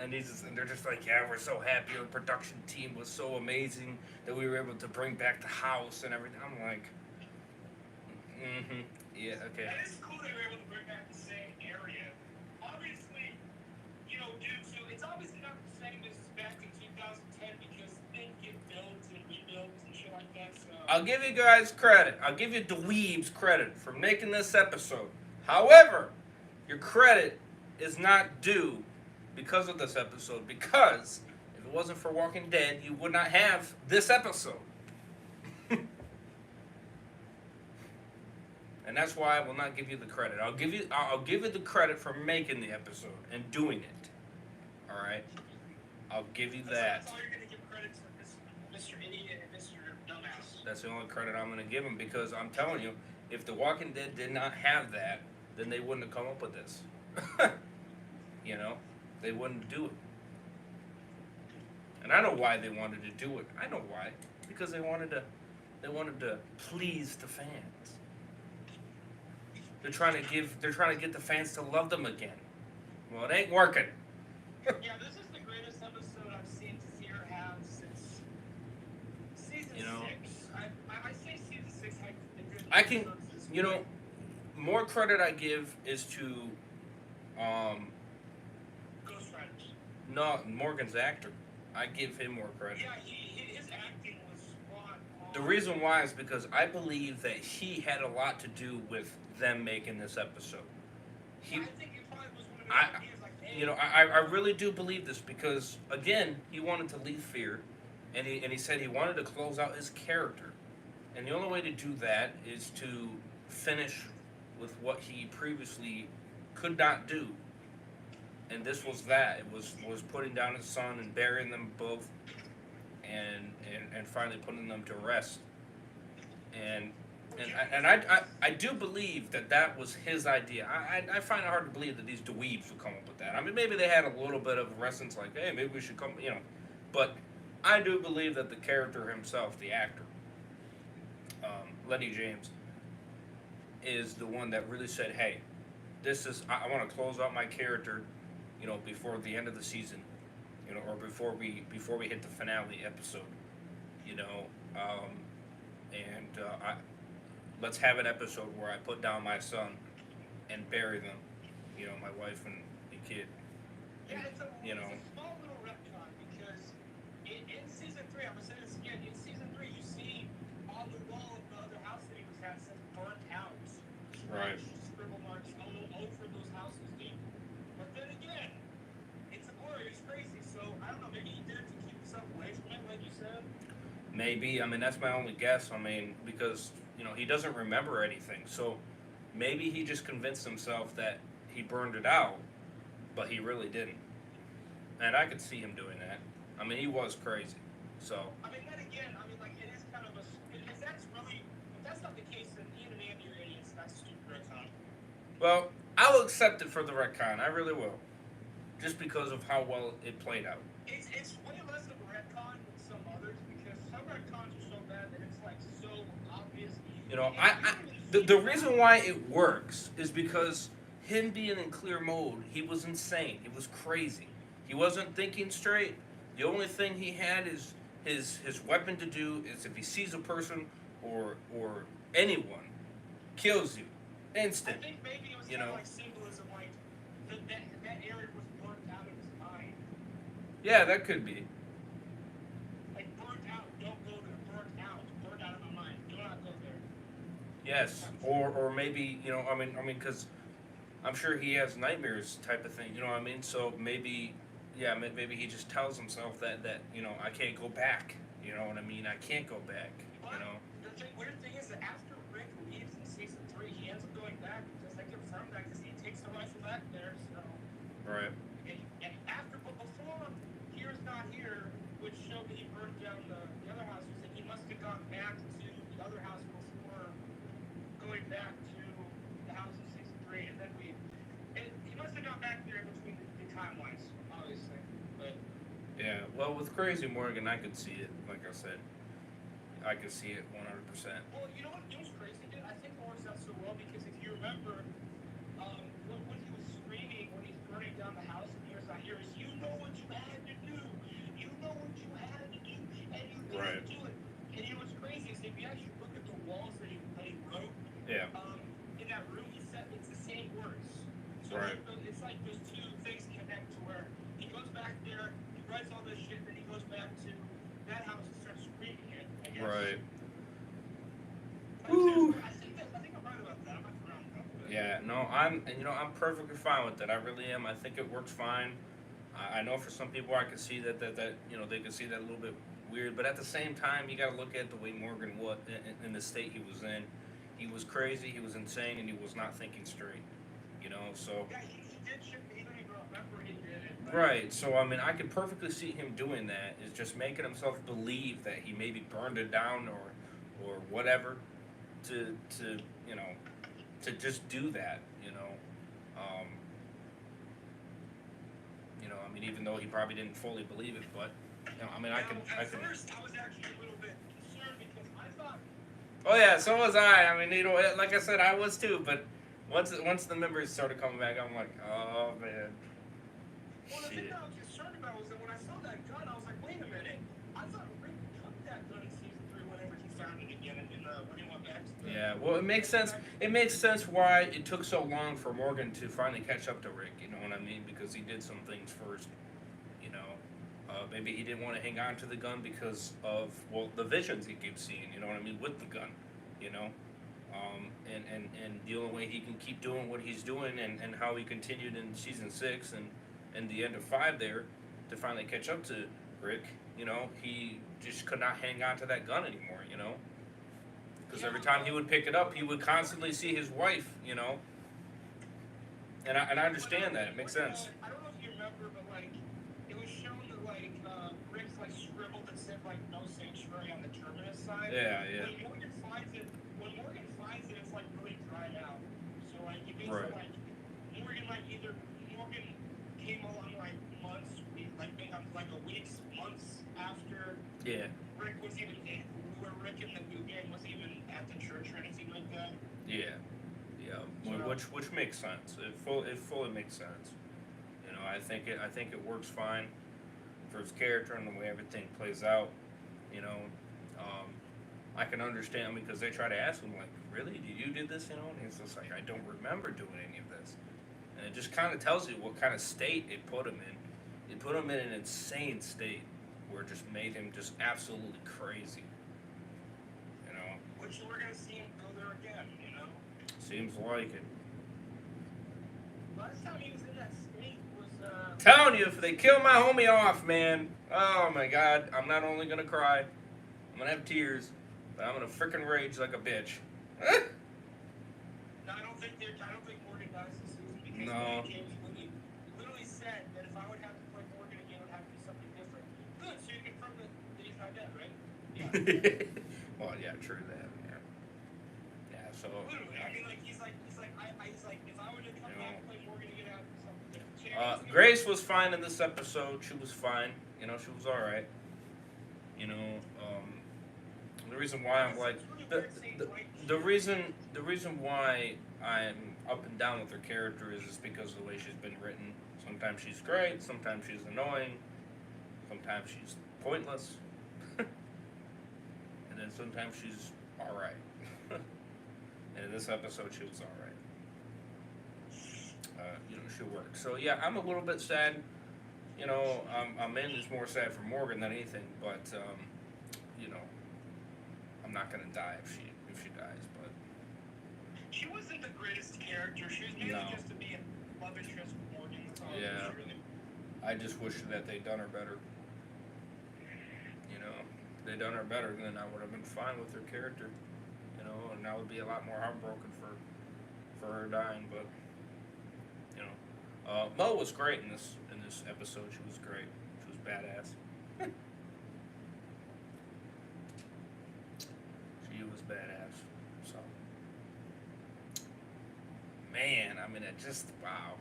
And they're just like, yeah, we're so happy. The production team was so amazing that we were able to bring back the house and everything. I'm like, yeah, okay. And it's cool they were able to bring back the same area. Obviously, you know, it's obviously not the same as back in 2010 because things get built and rebuilt and shit like that. So I'll give you guys credit. I'll give you dweebs credit for making this episode. However, your credit is not due because of this episode. Because if it wasn't for Walking Dead, you would not have this episode. And that's why I will not give you the credit. I'll give you the credit for making the episode and doing it. All right, I'll give you that. That's all you're gonna give credit to Mr. Idiot and Mr. Dumbass. That's the only credit I'm gonna give him, because I'm telling you, if The Walking Dead did not have that, then they wouldn't have come up with this. You know, they wouldn't do it. And I know why they wanted to do it. I know why. Because they wanted to please the fans. They're trying to get the fans to love them again. Well, it ain't working. Yeah, this is the greatest episode I've seen Fear have since season 6. I say season 6 had the good I can, episodes this you know, week. more credit I give is to, Ghost Riders. no, Morgan's actor. I give him more credit. Yeah, his acting was spot on. The reason why is because I believe that he had a lot to do with them making this episode. I think it probably was one of his ideas, like, hey, You know, I really do believe this, because again, he wanted to leave Fear, and he said he wanted to close out his character, and the only way to do that is to finish with what he previously could not do, and this was that. It was putting down his son and burying them both, and finally putting them to rest, and I do believe that was his idea. I find it hard to believe that these dweebs would come up with that. I mean, maybe they had a little bit of resonance, like, hey, maybe we should come, you know. But I do believe that the character himself, the actor, Lenny James, is the one that really said, hey, I want to close out my character, you know, before the end of the season, you know, or before we hit the finale episode, you know, let's have an episode where I put down my son and bury them, you know, my wife and the kid. yeah, it's a You know. small little retcon, because in season 3, I'm gonna say this again, in season 3 you see on the wall of the other house that he was at says burnt out. Right. Scribble marks all over those houses, dude. But then again, it's a blur, it's crazy, so I don't know, maybe he did it to keep himself away from it, like you said. Maybe. I mean, that's my only guess. I mean, because, you know, he doesn't remember anything. So maybe he just convinced himself that he burned it out, but he really didn't. And I could see him doing that. I mean, he was crazy. So, I mean, then again, I mean, like, it is kind of if that's not the case, then Ian and Andy are idiots, that's stupid retcon. well, I'll accept it for the retcon. I really will. Just because of how well it played out. It's way less of a retcon than some others, because some retcons are so bad that it's, like, so obvious. You know, the reason why it works is because him being in clear mode, he was insane. He was crazy. He wasn't thinking straight. The only thing he had is his weapon to do is if he sees a person or anyone, kills you, instant. I think maybe it was You kind of know. like symbolism, like that area was burnt out of his mind. Yeah, that could be. Like, burnt out, don't go there. Burnt out of my mind. Do not go there. Yes, or maybe, you know, I mean, because I'm sure he has nightmares type of thing. You know what I mean? So maybe, yeah, maybe he just tells himself that you know, I can't go back. You know what I mean? I can't go back. You know. The weird thing is that after Rick leaves in season 3, he ends up going back because they confirmed that because he takes the rifle back there. So, Right. and but before Here's Not Here, which showed that he burned down the other house, was that he must have gone back to the other house before going back to the house in season 3, and then he must have gone back there in between the timelines, obviously. But Yeah. Well, with Crazy Morgan, I could see it. Like I said, I could see it 100%. well, you know what? It was crazy, dude. I think it works out so well because if you remember, when he was screaming when he's burning down the house and Here's Not Here, is you know what you had to do. You know what you had to do, and you didn't Right. do it. And you know what's crazy is if you actually look at the walls that he wrote, Yeah. in that room, he said it's the same words. So Right. it's like those two things connect to where he goes back there, he writes all this shit, then he goes back to that house and starts screaming it. I guess. Right. Like, Woo. I think I'm right about that. I'm not wrong about that. Yeah. No, I'm perfectly fine with that. I really am. I think it works fine. I know for some people I can see that you know, they can see that a little bit weird, but at the same time, you got to look at the way Morgan was in the state he was in. He was crazy, he was insane, and he was not thinking straight. You know, so. Yeah, he did shit. He didn't even remember he did it. Right. So I mean, I could perfectly see him doing that. Is just making himself believe that he maybe burned it down or whatever, to you know, to just do that. You know, I mean, even though he probably didn't fully believe it, but you know, I mean, I can. First, I was actually a little bit concerned because I thought. Oh yeah, so was I. I mean, you know, like I said, I was too. But once the members started coming back, I'm like, oh man. Well, the thing that I was concerned about was that when I saw that gun, I was like, wait a minute. I thought Rick took that gun in season 3 whenever he found it again when he went back to the... Yeah, well, it makes sense. It makes sense why it took so long for Morgan to finally catch up to Rick. You know what I mean? Because he did some things first. You know, maybe he didn't want to hang on to the gun because of the visions he keeps seeing. You know what I mean, with the gun. You know, and the only way he can keep doing what he's doing and how he continued in season 6 and the end of 5 there to finally catch up to Rick. You know, he just could not hang on to that gun anymore. You know. Because every time he would pick it up, he would constantly see his wife, you know. And I understand that. It makes sense. I don't know if you remember, but, like, it was shown that, like, Rick's, like, scribbled that said, like, no sanctuary on the terminus side. Yeah. When Morgan finds it, it's, like, really dried out. So, like, you basically, like, Morgan came along, like, months, like, a weeks, months after Rick was even in, where Rick in the new game was even at the church or anything like that. Yeah. Which makes sense. It fully makes sense. You know, I think it works fine for his character and the way everything plays out. You know, I can understand because they try to ask him like, really, you did this? You know, and he's just like, I don't remember doing any of this. And it just kind of tells you what kind of state it put him in. It put him in an insane state where it just made him just absolutely crazy. You know. Which we're gonna see him go there again. You know. Seems like it. Last time he was in that state was Telling you, if they kill my homie off, man, oh my God, I'm not only gonna cry, I'm gonna have tears, but I'm gonna freaking rage like a bitch. No, I don't think Morgan dies this season because No. James literally said that if I would have to play Morgan again, it would have to be something different. Good, so you confirm that he's not dead, right? Yeah. Well, yeah, true that. Yeah, so. Literally, I mean, like he's like, if I were to come back and play Morgan again, it would have to be something different. Grace was fine in this episode. She was fine. You know, she was all right. You know, the reason why I'm like the reason why I'm up and down with her character is because of the way she's been written. Sometimes she's great. Sometimes she's annoying. Sometimes she's pointless. And then sometimes she's all right. And in this episode, she was all right. You know, she worked. So yeah, I'm a little bit sad. You know, I'm mainly just more sad for Morgan than anything. But you know, I'm not gonna die if she dies. But she wasn't the greatest character. She was mainly just to be a love interest with Morgan. Yeah. I just wish that they'd done her better. You know, if they'd done her better, then I would have been fine with her character. You know, and I would be a lot more heartbroken for her dying. But you know, Mo was great in this episode. She was great. She was badass. She was badass. So, man, I mean, it just wow.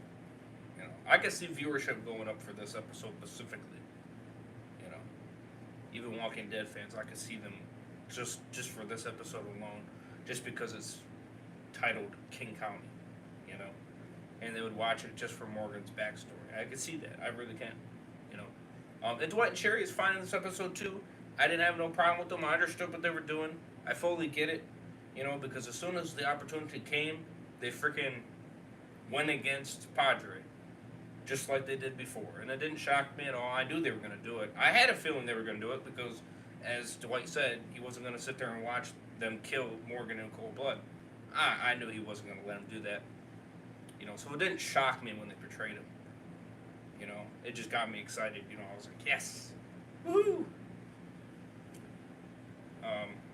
You know, I can see viewership going up for this episode specifically. You know, even Walking Dead fans, I could see them just for this episode alone, just because it's titled King County. You know, and they would watch it just for Morgan's backstory. I could see that. I really can. You know, and Dwight and Sherry is fine in this episode too. I didn't have no problem with them. I understood what they were doing. I fully get it. You know, because as soon as the opportunity came, they freaking went against Padre. Just like they did before. And it didn't shock me at all. I knew they were going to do it. I had a feeling they were going to do it because, as Dwight said, he wasn't going to sit there and watch them kill Morgan in cold blood. I knew he wasn't going to let him do that. You know, so it didn't shock me when they portrayed him. You know, it just got me excited. You know, I was like, yes, woohoo!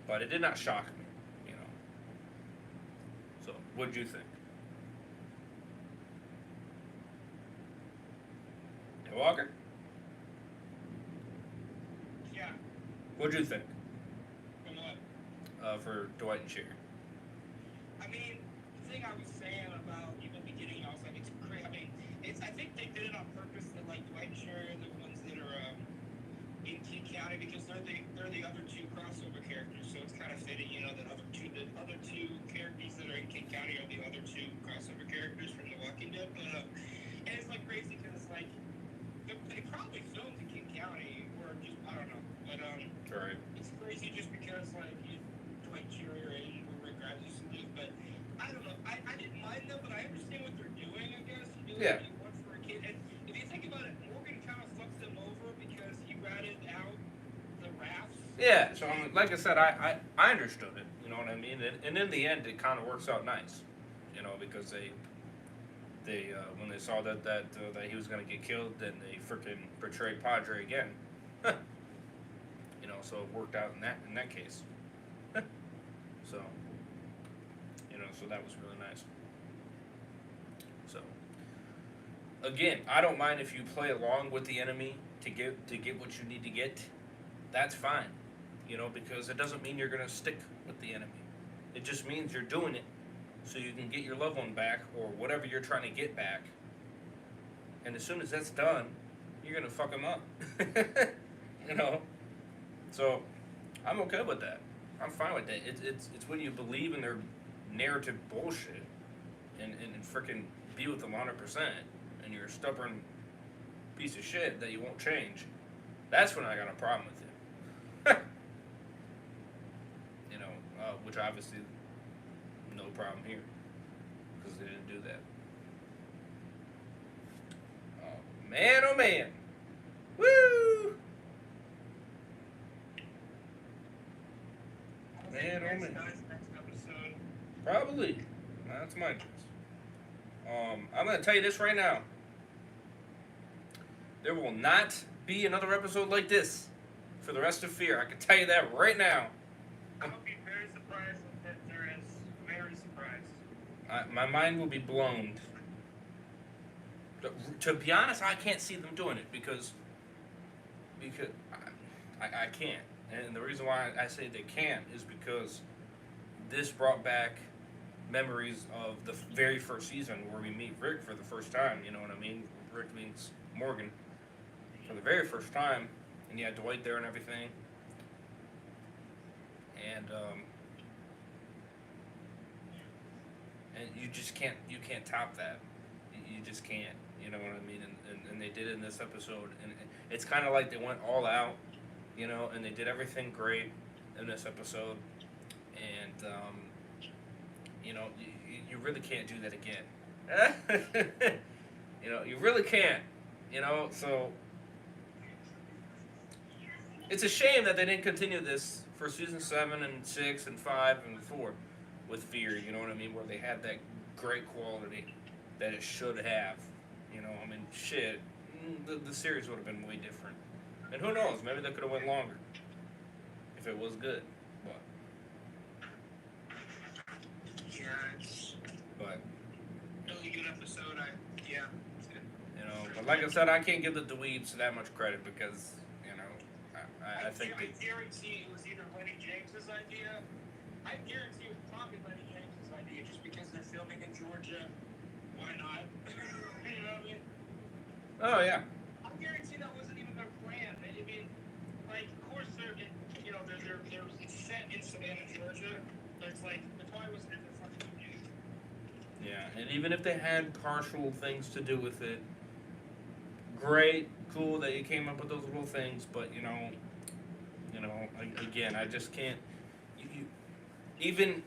But it did not shock me. You know. So, what did you think? Hey, Walker? Yeah. What did you think? From what? For Dwight and Cherry. I mean, the thing I was saying about in the beginning, I was like, it's crazy. I mean, I think they did it on purpose that like Dwight and Cherry are the ones that are in King County because they're the other two crossover characters. So it's kind of fitting, you know, the other two characters that are in King County are the other two crossover characters from The Walking Dead. But and it's like crazy because like they probably filmed in King County or just I don't know. But Right. it's crazy just because like Dwight and Cherry are in where Rick Grimes used to live. But I don't know. I didn't mind them, but I understand what they're doing. I guess Yeah. One for a kid. And if you think about it, Morgan kind of fucks them over because he ratted out the rafts. Yeah, so like I said, I understood it, you know what I mean? And in the end, it kind of works out nice, you know, because they when they saw that he was going to get killed, then they freaking betrayed Padre again. You know, so it worked out in that case. So, you know, so that was really nice. So, again, I don't mind if you play along with the enemy to get what you need to get. That's fine. You know, because it doesn't mean you're going to stick with the enemy. It just means you're doing it so you can get your loved one back or whatever you're trying to get back. And as soon as that's done, you're going to fuck them up. You know? So, I'm okay with that. I'm fine with that. It's when you believe in their narrative bullshit and freaking be with them 100% and you're a stubborn piece of shit that you won't change. That's when I got a problem with it. You know, which obviously no problem here because they didn't do that. Oh man, oh man, woo! Man, oh man. Probably. That's my choice. I'm gonna tell you this right now. There will not be another episode like this for the rest of Fear. I can tell you that right now. I would be very surprised if there is. Very surprised. My mind will be blown. To be honest, I can't see them doing it because I can't. And the reason why I say they can't is because this brought back memories of the very first season where we meet Rick for the first time. You know what I mean? Rick meets Morgan for the very first time, and you had Dwight there and everything. And you just can't top that. You just can't. You know what I mean? And they did it in this episode, and it's kind of like they went all out, you know, and they did everything great in this episode, and you know, you really can't do that again. You know, you really can't. You know, so it's a shame that they didn't continue this for season 7 and 6 and 5 and 4 with Fear. You know what I mean? Where they had that great quality that it should have. You know, I mean, shit, the series would have been way different. And who knows? Maybe they could have went longer if it was good. But Really good episode. Yeah, it's good. You know, but like I said, I can't give the dweebs that much credit because, you know, I think I guarantee it was either Lenny James's idea. I guarantee it was probably Lenny James's idea just because they're filming in Georgia. Why not? You know what I mean? Oh, yeah. I guarantee that wasn't even their plan. I mean, like, of course, you know, it's set in Savannah, Georgia, but it's like, that's why it was in the fucking movie. Yeah, and even if they had partial things to do with it, great, cool that you came up with those little things, but, you know, again, I just can't, even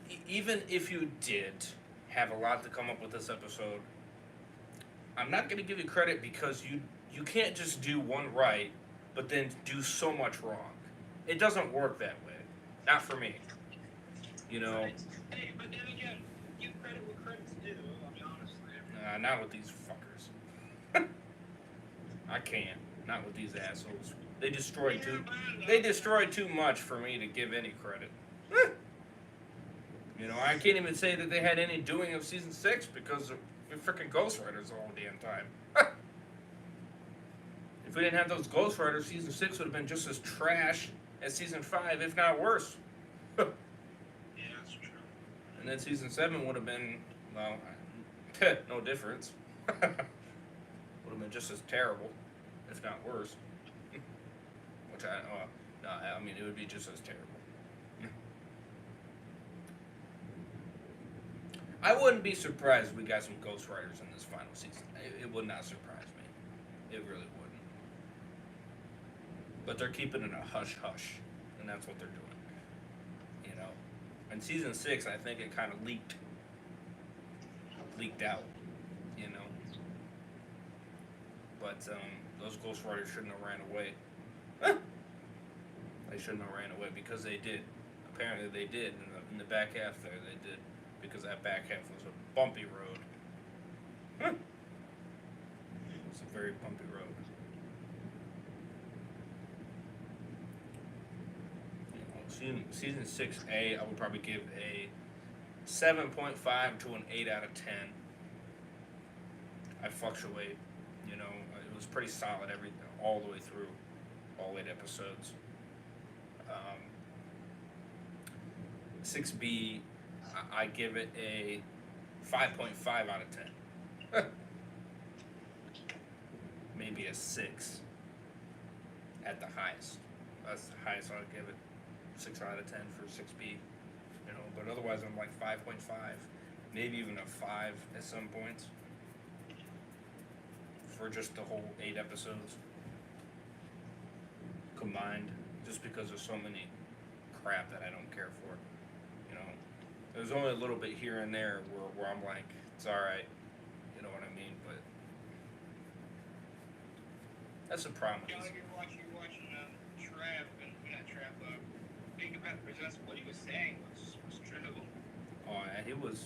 if you did have a lot to come up with this episode, I'm not going to give you credit because you can't just do one right, but then do so much wrong. It doesn't work that way. Not for me. You know? Hey, but then again, give credit where credit's due, I'll be honest with you. Not with these fuckers. I can't. Not with these assholes. They destroyed too much for me to give any credit. You know, I can't even say that they had any doing of season 6 because of the freaking Ghost Riders all the damn time. If we didn't have those Ghost Riders, season 6 would have been just as trash as season 5, if not worse. Yeah, that's true. And then season 7 would have been, well, no difference. Would have been just as terrible, if not worse. Which I mean, it would be just as terrible. I wouldn't be surprised if we got some Ghost Riders in this final season. It would not surprise me. It really wouldn't. But they're keeping it a hush-hush, and that's what they're doing. You know? In season 6, I think it kind of leaked out, you know? But those Ghost Riders shouldn't have ran away. They shouldn't have ran away because they did. Apparently they did. In the back half there, they did. Because that back half was a bumpy road. It was a very bumpy road. You know, season 6A, I would probably give a 7.5 to an 8 out of 10. I fluctuate, you know. It was pretty solid all the way through, all 8 episodes. 6B, I give it a 5.5 out of 10. Maybe a 6 at the highest. That's the highest I would give it. 6 out of 10 for 6B. You know, but otherwise I'm like 5.5, maybe even a 5 at some points. For just the whole 8 episodes combined, just because there's so many crap that I don't care for. You know, there's only a little bit here and there where I'm like, it's alright, you know what I mean, but that's the problem. Yeah, like you're watching Trav, and not Trav, Big About Presents, what he was saying was true. Oh, yeah, he was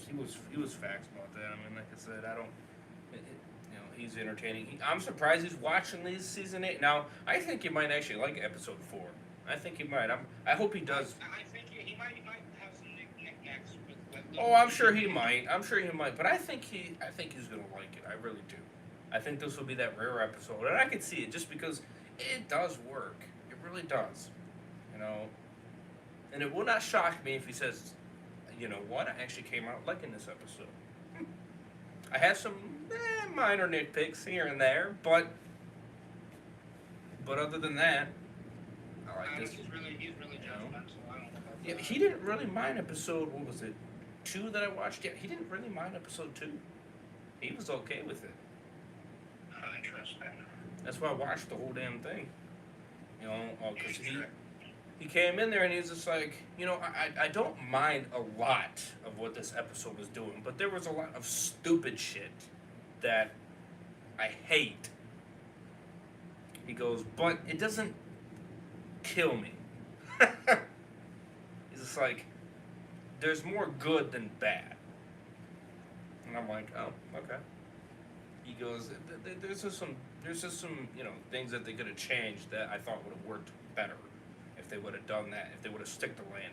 facts about that. I mean, like I said, you know, he's entertaining. I'm surprised he's watching these season 8. Now, I think he might actually like episode 4. I think he might. I hope he does. I think he might have some knickknacks with Oh, I'm sure he might. But I think he's gonna like it. I really do. I think this will be that rare episode, and I can see it just because it does work. It really does. You know, and it will not shock me if he says, you know what, I actually came out liking this episode. I have some minor nitpicks here and there, but other than that, I like this. He's really judgmental. I don't know. Yeah, he didn't really mind episode, what was it, 2 that I watched? Yeah, he didn't really mind episode 2. He was okay with it. Interesting. That's why I watched the whole damn thing. You know, because he came in there and he was just like, you know, I don't mind a lot of what this episode was doing, but there was a lot of stupid shit that I hate. He goes, but it doesn't kill me. He's just like, there's more good than bad. And I'm like, oh, okay. He goes, there's just some, you know, things that they could have changed that I thought would have worked better if they would have done that, if they would have stick to landing.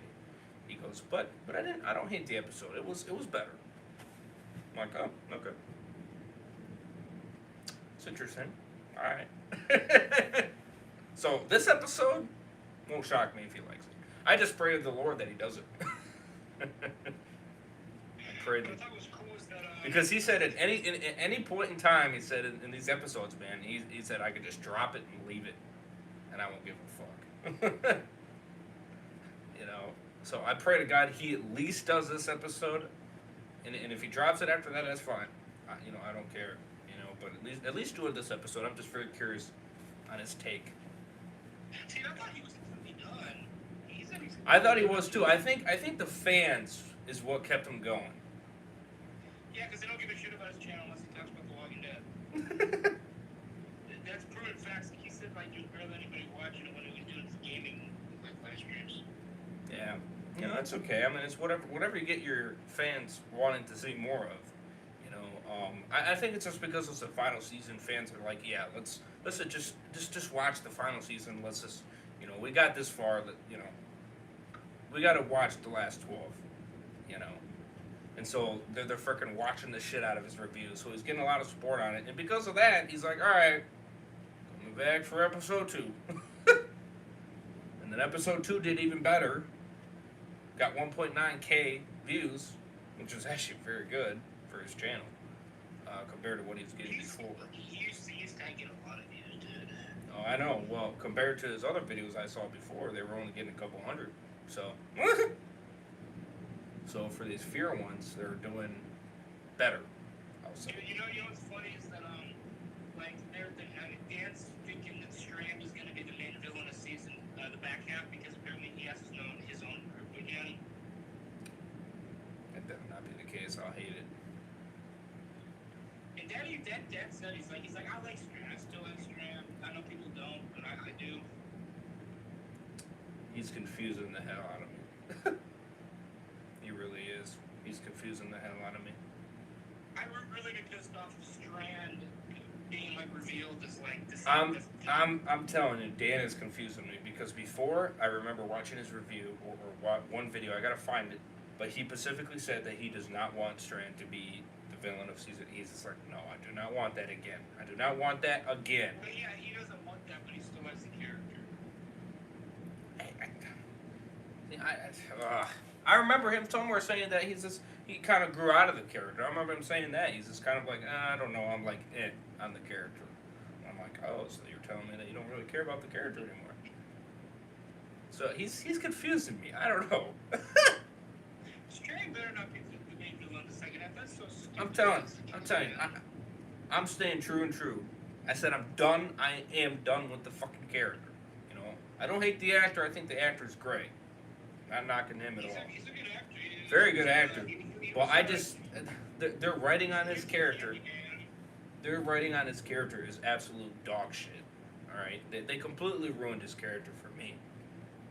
He goes, but I don't hate the episode. It was better. I'm like, oh, okay. It's interesting. All right. So this episode won't shock me if he likes it. I just pray to the Lord that he does it. I pray to, because he said at any point in time, he said in these episodes, man, he said I could just drop it and leave it, and I won't give a fuck. You know, so I pray to God he at least does this episode, and if he drops it after that, that's fine. You know, I don't care. You know, but at least do it this episode. I'm just very curious on his take. See, I thought he was completely done. I thought he was too. I think the fans is what kept him going. Yeah, because they don't give a shit about his channel unless he talks about The Walking Dead. That's proven facts. He said like there's barely anybody watching it when he was doing his gaming like live streams. Yeah, you know, that's okay. I mean, it's whatever you get your fans wanting to see more of. You know, I think it's just because it's the final season. Fans are like, yeah, let's just watch the final season. Let's just, we got this far. That we got to watch the last 12. And so they're freaking watching the shit out of his reviews. So he's getting a lot of support on it, and because of that, he's like, all right, coming back for episode 2. And then episode 2 did even better. Got 1.9K views, which is actually very good for his channel compared to what he was getting before. He's not getting a lot of views, dude. Oh, I know. Well, compared to his other videos I saw before, they were only getting a couple hundred. So, so for these Fear ones, they're doing better, I'll say. You know what's funny is that Dan's thinking that Strand is going to be the main villain of season, the back half, because apparently he has his own group again. That better not be the case. I'll hate it. And Dad said he's like I like Strand. I still like Strand. I know people don't, but I do. He's confusing the hell out of me. He really is. He's confusing the hell out of me. I really get pissed off with Strand being revealed as this. I'm telling you, Dan is confusing me because before I remember watching his review or one video. I gotta find it, but he specifically said that he does not want Strand to be the villain of season. He's just like, no, I do not want that again. I do not want that again. But yeah, he doesn't want that, but he still likes the character. I remember him somewhere saying that he kind of grew out of the character. I remember him saying that. He's just kind of like, I don't know, I'm like, on the character. I'm like, oh, so you're telling me that you don't really care about the character anymore. So he's confusing me. I don't know. Strand better not be the main villain in the second half. That's so stupid. I'm telling you, I'm staying true and true. I said I'm done. I am done with the fucking character. I don't hate the actor. I think the actor's great. Not knocking him at all. He's a good actor. Very good actor. Well, their writing on his character. Their writing on his character is absolute dog shit. All right, they completely ruined his character for me.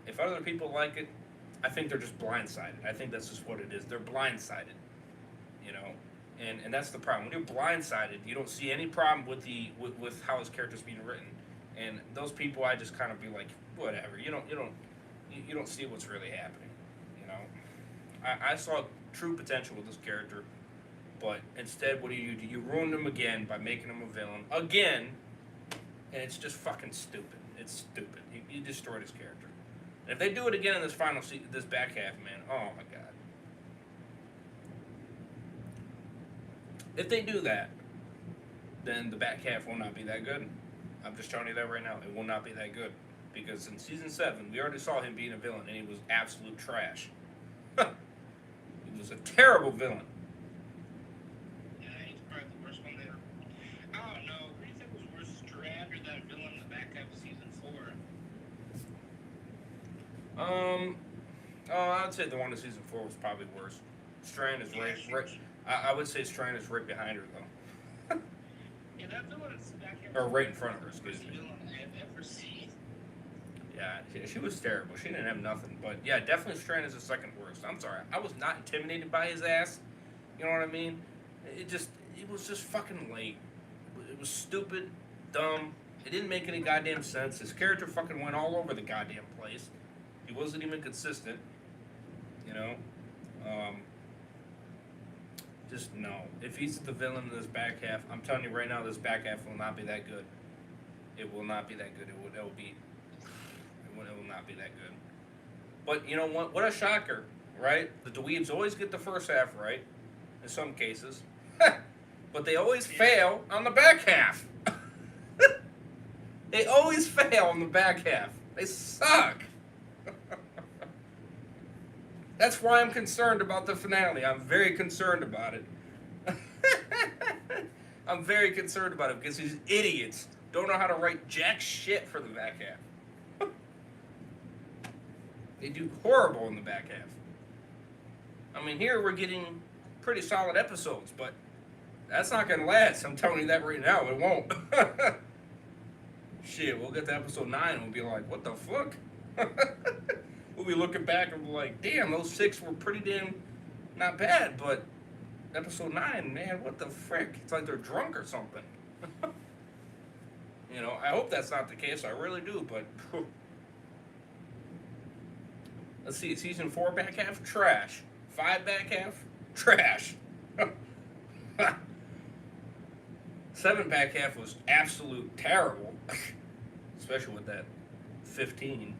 If other people like it, I think they're just blindsided. I think that's just what it is. They're blindsided. And that's the problem. When you're blindsided, you don't see any problem with how his character's being written. And those people, I just kind of be like, whatever. You don't see what's really happening. I saw true potential with this character, but instead, what do? You ruined him again by making him a villain again, and it's just fucking stupid. It's stupid. You destroyed his character. And if they do it again in this this back half, man, oh my god. If they do that, then the back half will not be that good. I'm just telling you that right now. It will not be that good. Because in season 7, we already saw him being a villain, and he was absolute trash. He was a terrible villain. Yeah, he's probably the worst one there. I don't know. Who do you think was worse, Strand or that villain in the back half of season 4? I'd say the one in season 4 was probably worse. Strand is right. I would say Strand is right behind her, though. Yeah, that villain is back half. Or right in front of her, excuse me. Villain I've ever seen. Yeah, she was terrible. She didn't have nothing. But yeah, definitely Strand is the second worst. I'm sorry. I was not intimidated by his ass. You know what I mean? It was just fucking lame. It was stupid, dumb. It didn't make any goddamn sense. His character fucking went all over the goddamn place. He wasn't even consistent. Just no. If he's the villain in this back half, I'm telling you right now, this back half will not be that good. It will not be that good. It will not be that good. But you know what? What a shocker, right? The dweebs always get the first half right, in some cases, but they always fail on the back half. They always fail on the back half. They suck. That's why I'm concerned about the finale. I'm very concerned about it. I'm very concerned about it because these idiots don't know how to write jack shit for the back half. They do horrible in the back half. I mean, here we're getting pretty solid episodes, but that's not going to last. I'm telling you that right now. It won't. Shit, we'll get to episode 9 and we'll be like, what the fuck? We'll be looking back and be like, damn, those 6 were pretty damn not bad, but episode 9, man, what the frick? It's like they're drunk or something. You know, I hope that's not the case. I really do, but whew. Let's see, season 4 back half, trash. 5 back half, trash. 7 back half was absolute terrible, especially with that 15.